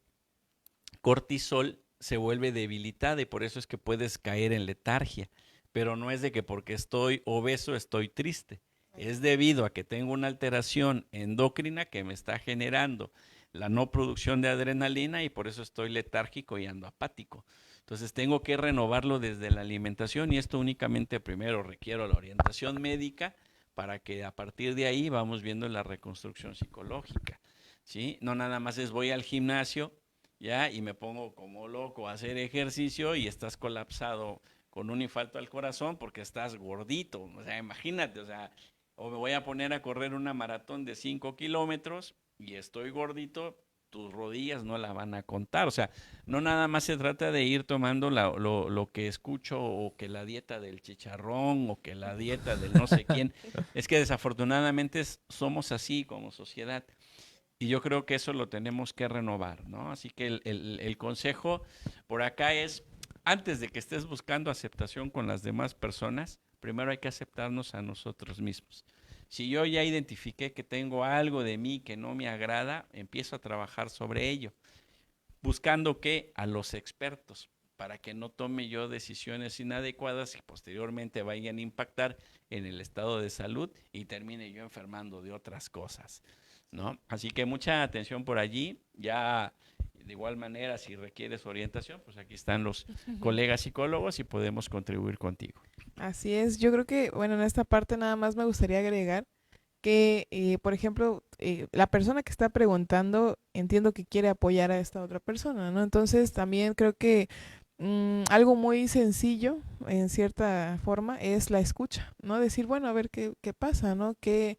cortisol se vuelve debilitada y por eso es que puedes caer en letargia. Pero no es de que porque estoy obeso estoy triste. Es debido a que tengo una alteración endocrina que me está generando la no producción de adrenalina y por eso estoy letárgico y ando apático. Entonces tengo que renovarlo desde la alimentación y esto únicamente primero requiero la orientación médica para que a partir de ahí vamos viendo la reconstrucción psicológica, ¿sí? No nada más es voy al gimnasio, ¿ya? Y me pongo como loco a hacer ejercicio y estás colapsado con un infarto al corazón porque estás gordito. O sea, imagínate, o sea, o me voy a poner a correr una maratón de 5 kilómetros y estoy gordito, tus rodillas no la van a contar. O sea, no nada más se trata de ir tomando lo que escucho o que la dieta del chicharrón o que la dieta del no sé quién. Es que desafortunadamente somos así como sociedad. Y yo creo que eso lo tenemos que renovar, ¿no? Así que el consejo por acá es, antes de que estés buscando aceptación con las demás personas, primero hay que aceptarnos a nosotros mismos. Si yo ya identifiqué que tengo algo de mí que no me agrada, empiezo a trabajar sobre ello, buscando que a los expertos, para que no tome yo decisiones inadecuadas y posteriormente vayan a impactar en el estado de salud y termine yo enfermando de otras cosas, ¿no? Así que mucha atención por allí. Ya de igual manera, si requieres orientación, pues aquí están los colegas psicólogos y podemos contribuir contigo.
Así es, yo creo que, bueno, en esta parte nada más me gustaría agregar que, por ejemplo, la persona que está preguntando, entiendo que quiere apoyar a esta otra persona, ¿no? Entonces también creo que algo muy sencillo, en cierta forma, es la escucha, ¿no? Decir, bueno, a ver qué pasa, ¿no? ¿Qué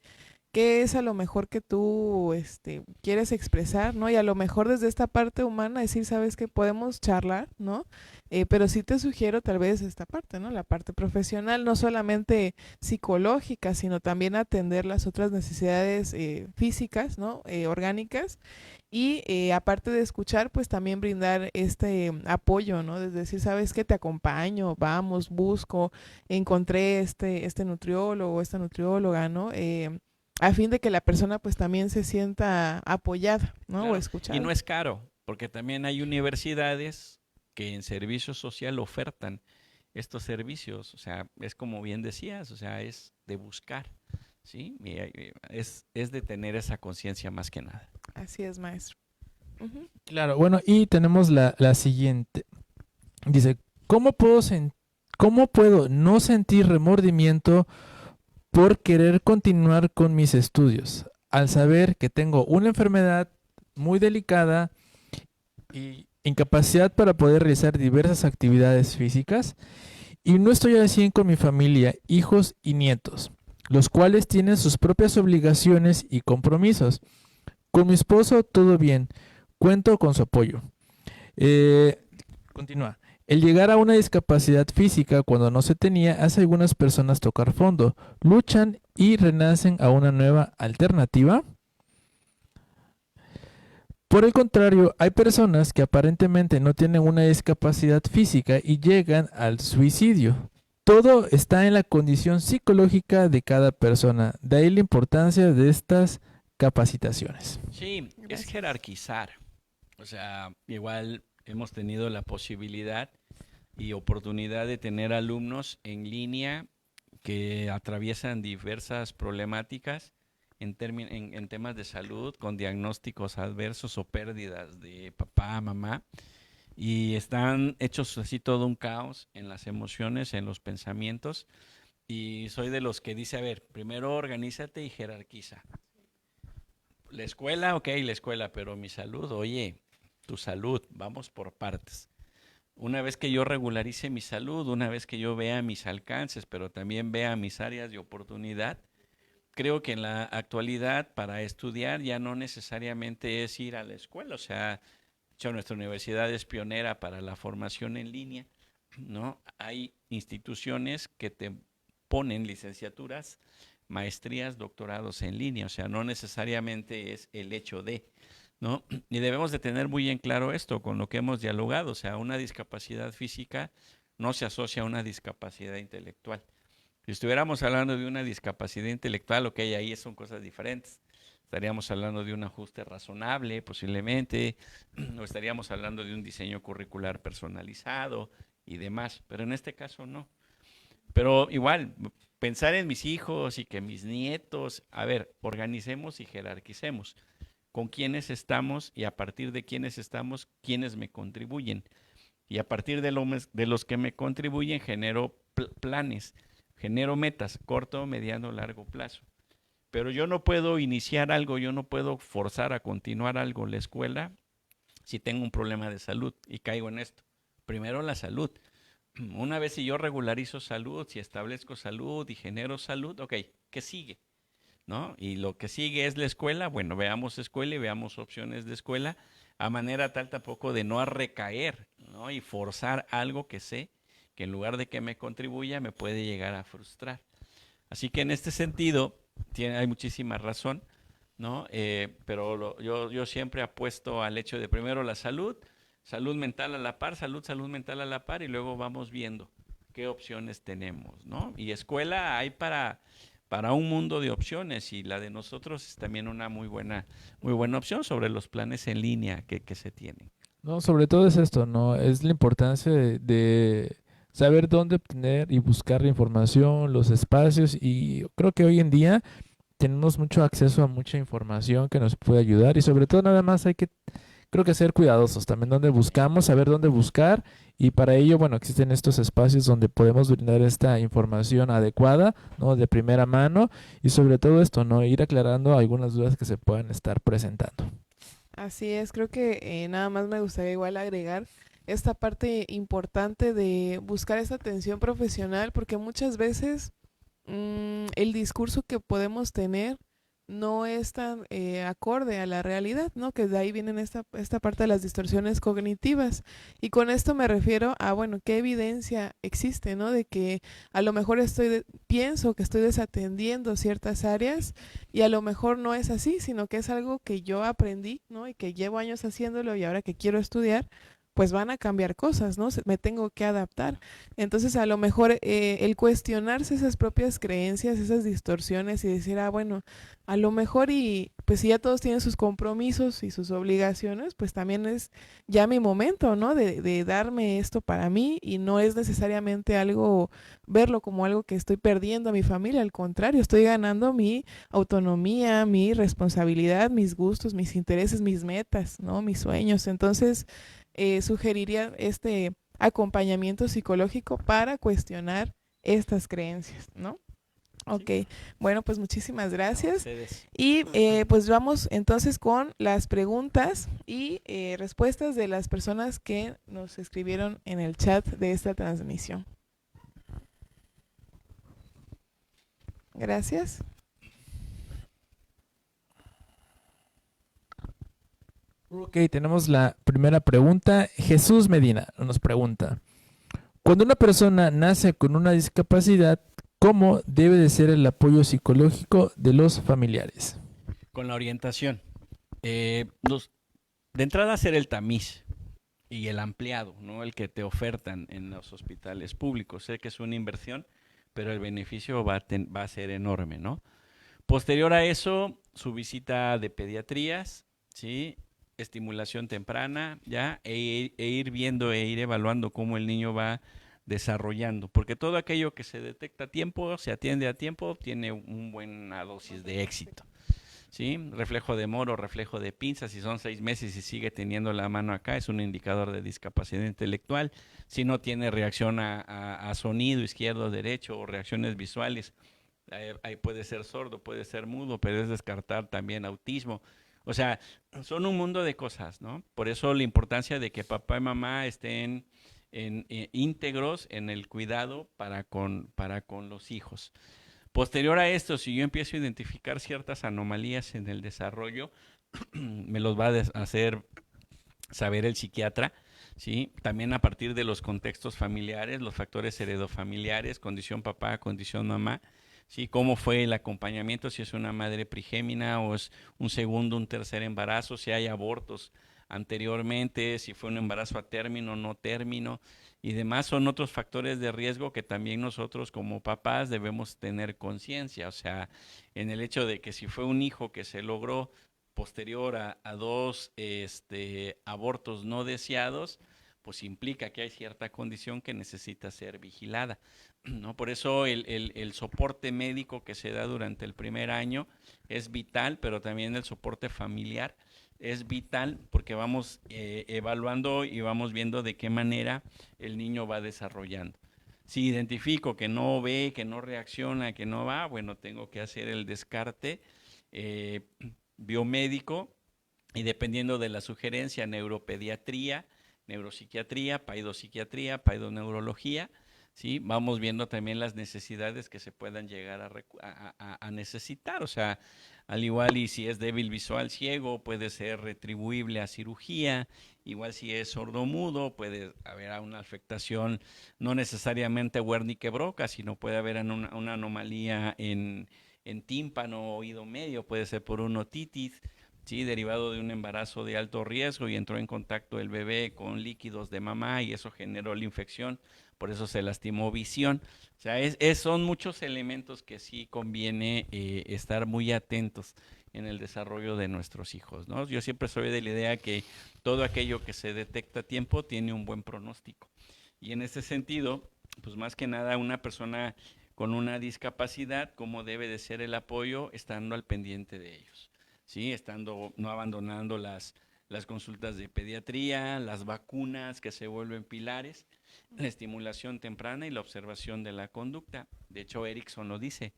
es a lo mejor que tú quieres expresar, ¿no? Y a lo mejor desde esta parte humana decir, sabes que podemos charlar, ¿no? Pero sí te sugiero tal vez esta parte, ¿no? La parte profesional, no solamente psicológica, sino también atender las otras necesidades físicas, ¿no? Orgánicas. Y aparte de escuchar, pues también brindar este apoyo, ¿no? Es decir, sabes que te acompaño, vamos, busco, encontré este nutriólogo, esta nutrióloga, ¿no? A fin de que la persona pues también se sienta apoyada, ¿no?
Claro,
O escuchada.
y no es caro, porque también hay universidades que en servicio social ofertan estos servicios, o sea, es como bien decías, o sea, es de buscar, ¿sí? Es de tener esa conciencia más que nada.
Así es, maestro. Uh-huh.
Claro, bueno, y tenemos la siguiente. Dice, ¿cómo puedo no sentir remordimiento por querer continuar con mis estudios, al saber que tengo una enfermedad muy delicada y incapacidad para poder realizar diversas actividades físicas y no estoy al 100 con mi familia, hijos y nietos, los cuales tienen sus propias obligaciones y compromisos? Con mi esposo todo bien, cuento con su apoyo. Continúa. El llegar a una discapacidad física cuando no se tenía hace a algunas personas tocar fondo, luchan y renacen a una nueva alternativa. Por el contrario, hay personas que aparentemente no tienen una discapacidad física y llegan al suicidio. Todo está en la condición psicológica de cada persona, de ahí la importancia de estas capacitaciones.
Sí,
Gracias.
es jerarquizar, o sea, igual hemos tenido la posibilidad y oportunidad de tener alumnos en línea que atraviesan diversas problemáticas en temas de salud, con diagnósticos adversos o pérdidas de papá, mamá, y están hechos así todo un caos en las emociones, en los pensamientos, Y soy de los que dice, a ver, primero organízate y jerarquiza. La escuela, ok, la escuela, pero mi salud, oye, tu salud, vamos por partes. Una vez que yo regularice mi salud, una vez que yo vea mis alcances, pero también vea mis áreas de oportunidad, creo que en la actualidad para estudiar ya no necesariamente es ir a la escuela. O sea, de hecho, nuestra universidad es pionera para la formación en línea, ¿no? Hay instituciones que te ponen licenciaturas, maestrías, doctorados en línea. O sea, no necesariamente es el hecho de, ¿no? Y debemos de tener muy en claro esto con lo que hemos dialogado. O sea, una discapacidad física no se asocia a una discapacidad intelectual. Si estuviéramos hablando de una discapacidad intelectual, ok, ahí son cosas diferentes. Estaríamos hablando de un ajuste razonable, posiblemente, o estaríamos hablando de un diseño curricular personalizado y demás, pero en este caso no. Pero igual, pensar en mis hijos y que mis nietos, a ver, organicemos y jerarquicemos con quiénes estamos y a partir de quiénes estamos, quiénes me contribuyen. Y a partir de los que me contribuyen genero planes, genero metas, corto, mediano, largo plazo. Pero yo no puedo iniciar algo, yo no puedo forzar a continuar algo en la escuela si tengo un problema de salud y caigo en esto. Primero la salud. Una vez si yo regularizo salud, si establezco salud y genero salud, ok, ¿qué sigue? ¿No? Y lo que sigue es la escuela. Bueno, veamos escuela y veamos opciones de escuela a manera tal tampoco de no recaer, ¿no? Y forzar algo que sé que en lugar de que me contribuya me puede llegar a frustrar. Así que en este sentido hay muchísima razón, ¿no? Pero yo siempre apuesto al hecho de primero la salud, salud mental a la par, salud mental a la par y luego vamos viendo qué opciones tenemos, ¿no? Y escuela hay para un mundo de opciones y la de nosotros es también una muy buena opción sobre los planes en línea que se tienen.
No, sobre todo es esto, ¿no? Es la importancia de saber dónde obtener y buscar la información, los espacios y creo que hoy en día tenemos mucho acceso a mucha información que nos puede ayudar y sobre todo nada más hay que, creo que ser cuidadosos también donde buscamos, saber dónde buscar y para ello, bueno, existen estos espacios donde podemos brindar esta información adecuada, ¿no? De primera mano y sobre todo esto, ¿no? Ir aclarando algunas dudas que se puedan estar presentando.
Así es, creo que nada más me gustaría igual agregar esta parte importante de buscar esta atención profesional, porque muchas veces el discurso que podemos tener no es tan acorde a la realidad, ¿no? Que de ahí vienen esta parte de las distorsiones cognitivas. Y con esto me refiero a, bueno, qué evidencia existe, ¿no? De que a lo mejor pienso que estoy desatendiendo ciertas áreas y a lo mejor no es así, sino que es algo que yo aprendí, ¿no? Y que llevo años haciéndolo y ahora que quiero estudiar, pues van a cambiar cosas, ¿no? Me tengo que adaptar. Entonces, a lo mejor el cuestionarse esas propias creencias, esas distorsiones y decir, bueno, a lo mejor y pues si ya todos tienen sus compromisos y sus obligaciones, pues también es ya mi momento, ¿no? De darme esto para mí y no es necesariamente verlo como algo que estoy perdiendo a mi familia, al contrario, estoy ganando mi autonomía, mi responsabilidad, mis gustos, mis intereses, mis metas, ¿no? Mis sueños. Entonces, sugeriría este acompañamiento psicológico para cuestionar estas creencias, ¿no? Ok, bueno, pues muchísimas gracias. Y pues vamos entonces con las preguntas y respuestas de las personas que nos escribieron en el chat de esta transmisión. Gracias.
Ok, tenemos la primera pregunta. Jesús Medina nos pregunta, cuando una persona nace con una discapacidad, ¿cómo debe de ser el apoyo psicológico de los familiares?
Con la orientación. De entrada hacer el tamiz y el ampliado, ¿no? El que te ofertan en los hospitales públicos. Sé que es una inversión, pero el beneficio va a ser enorme, ¿no? Posterior a eso, su visita de pediatrías, ¿sí? Estimulación temprana, ¿ya? E ir viendo e ir evaluando cómo el niño va desarrollando, porque todo aquello que se detecta a tiempo, se atiende a tiempo, tiene una buena dosis de éxito. ¿sí? Reflejo de moro, reflejo de pinza, si son 6 meses y sigue teniendo la mano acá, es un indicador de discapacidad intelectual. Si no tiene reacción a sonido izquierdo o derecho o reacciones visuales, ahí puede ser sordo, puede ser mudo, puedes descartar también autismo. O sea, son un mundo de cosas, ¿no? Por eso la importancia de que papá y mamá estén íntegros en el cuidado para con los hijos. Posterior a esto, si yo empiezo a identificar ciertas anomalías en el desarrollo, me los va a hacer saber el psiquiatra, ¿sí? También a partir de los contextos familiares, los factores heredofamiliares, condición papá, condición mamá, ¿sí? Cómo fue el acompañamiento, si es una madre prigémina o es un segundo, un tercer embarazo, si hay abortos anteriormente, si fue un embarazo a término, no término y demás, son otros factores de riesgo que también nosotros como papás debemos tener conciencia, o sea, en el hecho de que si fue un hijo que se logró posterior a 2 abortos no deseados, pues implica que hay cierta condición que necesita ser vigilada, ¿no? Por eso el soporte médico que se da durante el primer año es vital, pero también el soporte familiar es vital porque vamos evaluando y vamos viendo de qué manera el niño va desarrollando. Si identifico que no ve, que no reacciona, que no va, bueno, tengo que hacer el descarte biomédico y dependiendo de la sugerencia, neuropediatría, neuropsiquiatría, paidopsiquiatría, paidoneurología, ¿sí? Vamos viendo también las necesidades que se puedan llegar a necesitar, o sea, al igual y si es débil visual ciego, puede ser retribuible a cirugía, igual si es sordomudo, puede haber una afectación no necesariamente Wernicke-Broca, sino puede haber una anomalía en tímpano, oído medio, puede ser por una otitis, ¿sí? Derivado de un embarazo de alto riesgo y entró en contacto el bebé con líquidos de mamá y eso generó la infección, por eso se lastimó visión. O sea, son muchos elementos que sí conviene estar muy atentos en el desarrollo de nuestros hijos, ¿no? Yo siempre soy de la idea que todo aquello que se detecta a tiempo tiene un buen pronóstico. Y en ese sentido, pues más que nada una persona con una discapacidad, cómo debe de ser el apoyo estando al pendiente de ellos, ¿sí? No abandonando las consultas de pediatría, las vacunas que se vuelven pilares, la estimulación temprana y la observación de la conducta. De hecho, Erickson lo dice,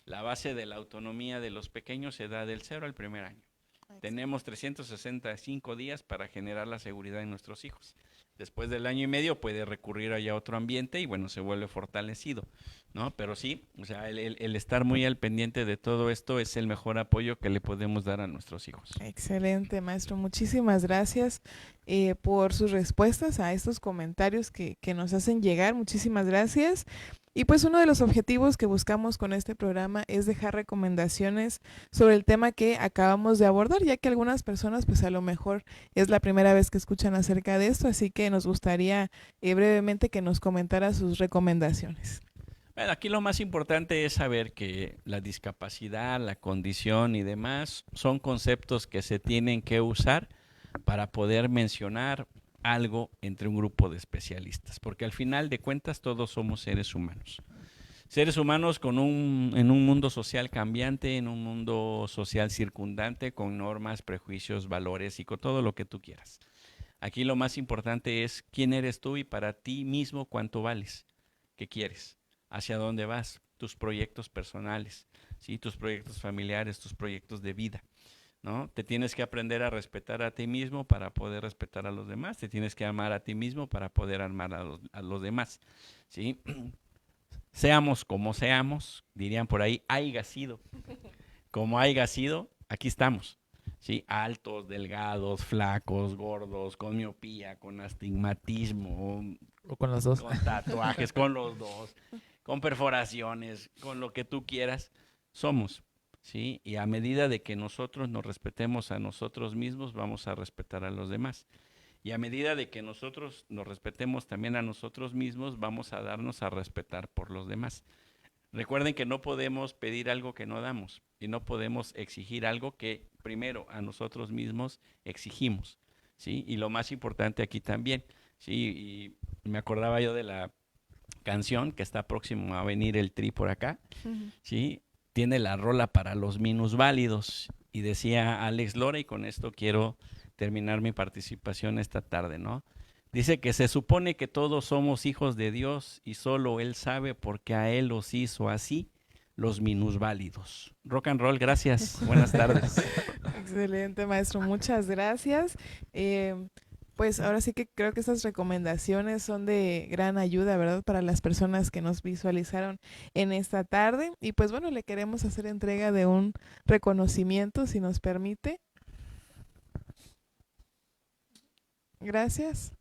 la base de la autonomía de los pequeños se da del 0 al primer año. Tenemos 365 días para generar la seguridad en nuestros hijos. Después del año y medio puede recurrir allá a otro ambiente y bueno, se vuelve fortalecido, ¿no? Pero sí, o sea, el estar muy al pendiente de todo esto es el mejor apoyo que le podemos dar a nuestros hijos.
Excelente, maestro. Muchísimas gracias por sus respuestas a estos comentarios que nos hacen llegar. Muchísimas gracias. Y pues uno de los objetivos que buscamos con este programa es dejar recomendaciones sobre el tema que acabamos de abordar, ya que algunas personas pues a lo mejor es la primera vez que escuchan acerca de esto, así que nos gustaría brevemente que nos comentara sus recomendaciones.
Bueno, aquí lo más importante es saber que la discapacidad, la condición y demás son conceptos que se tienen que usar para poder mencionar algo entre un grupo de especialistas, porque al final de cuentas todos somos seres humanos. Seres humanos en un mundo social cambiante, en un mundo social circundante, con normas, prejuicios, valores y con todo lo que tú quieras. Aquí lo más importante es quién eres tú y para ti mismo cuánto vales, qué quieres, hacia dónde vas, tus proyectos personales, ¿sí? Tus proyectos familiares, tus proyectos de vida, ¿no? Te tienes que aprender a respetar a ti mismo para poder respetar a los demás, te tienes que amar a ti mismo para poder amar a los demás, ¿sí? Seamos como seamos, dirían por ahí, haiga sido. Como haiga sido, aquí estamos, ¿sí? Altos, delgados, flacos, gordos, con miopía, con astigmatismo,
o con los dos,
con tatuajes, con los dos, con perforaciones, con lo que tú quieras, somos. ¿Sí? Y a medida de que nosotros nos respetemos a nosotros mismos, vamos a respetar a los demás. Y a medida de que nosotros nos respetemos también a nosotros mismos, vamos a darnos a respetar por los demás. Recuerden que no podemos pedir algo que no damos y no podemos exigir algo que primero a nosotros mismos exigimos, ¿sí? Y lo más importante aquí también, ¿sí? Y me acordaba yo de la canción que está próximo a venir el Tri por acá, ¿sí? Tiene la rola para los minusválidos Y decía Alex Lora, y con esto quiero terminar mi participación esta tarde, ¿no? Dice que se supone que todos somos hijos de Dios y solo Él sabe porque a Él los hizo así los minusválidos. Rock and roll, gracias. Buenas tardes.
Excelente, maestro. Muchas gracias. Pues ahora sí que creo que estas recomendaciones son de gran ayuda, ¿verdad? Para las personas que nos visualizaron en esta tarde. Y pues bueno, le queremos hacer entrega de un reconocimiento, si nos permite. Gracias.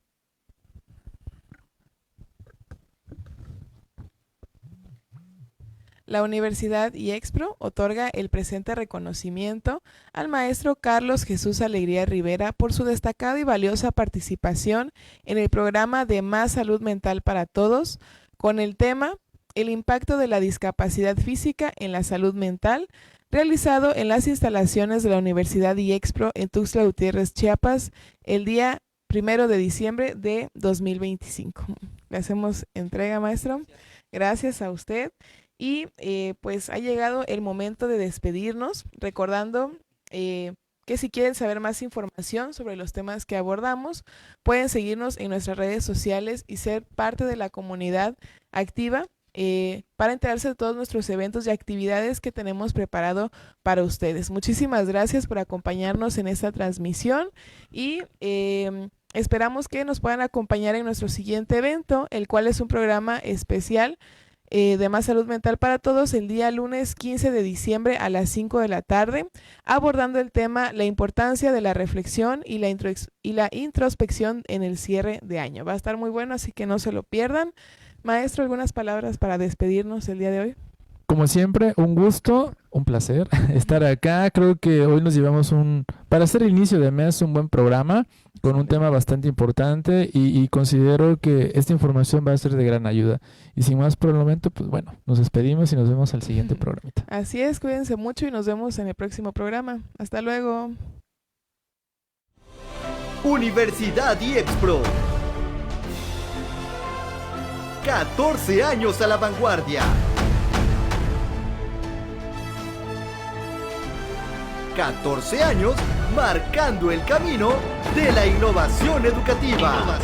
La Universidad IEXPRO otorga el presente reconocimiento al maestro Carlos Jesús Alegría Rivera por su destacada y valiosa participación en el programa de Más Salud Mental para Todos, con el tema El impacto de la discapacidad física en la salud mental, realizado en las instalaciones de la Universidad IEXPRO en Tuxtla Gutiérrez, Chiapas, el día 1 de diciembre de 2025. Le hacemos entrega, maestro. Gracias a usted. Y pues ha llegado el momento de despedirnos, recordando que si quieren saber más información sobre los temas que abordamos, pueden seguirnos en nuestras redes sociales y ser parte de la comunidad activa para enterarse de todos nuestros eventos y actividades que tenemos preparado para ustedes. Muchísimas gracias por acompañarnos en esta transmisión y esperamos que nos puedan acompañar en nuestro siguiente evento, el cual es un programa especial de Más Salud Mental para Todos, el día lunes 15 de diciembre a las 5 de la tarde, abordando el tema la importancia de la reflexión y la introspección en el cierre de año. Va a estar muy bueno, así que no se lo pierdan. Maestro, ¿algunas palabras para despedirnos el día de hoy?
Como siempre, un gusto, un placer estar acá. Creo que hoy nos llevamos para hacer el inicio de mes, un buen programa con un tema bastante importante y considero que esta información va a ser de gran ayuda. Y sin más por el momento, pues bueno, nos despedimos y nos vemos al siguiente programita.
Así es, cuídense mucho y nos vemos en el próximo programa. Hasta luego.
Universidad IEXPRO. 14 años a la vanguardia. 14 años marcando el camino de la innovación educativa.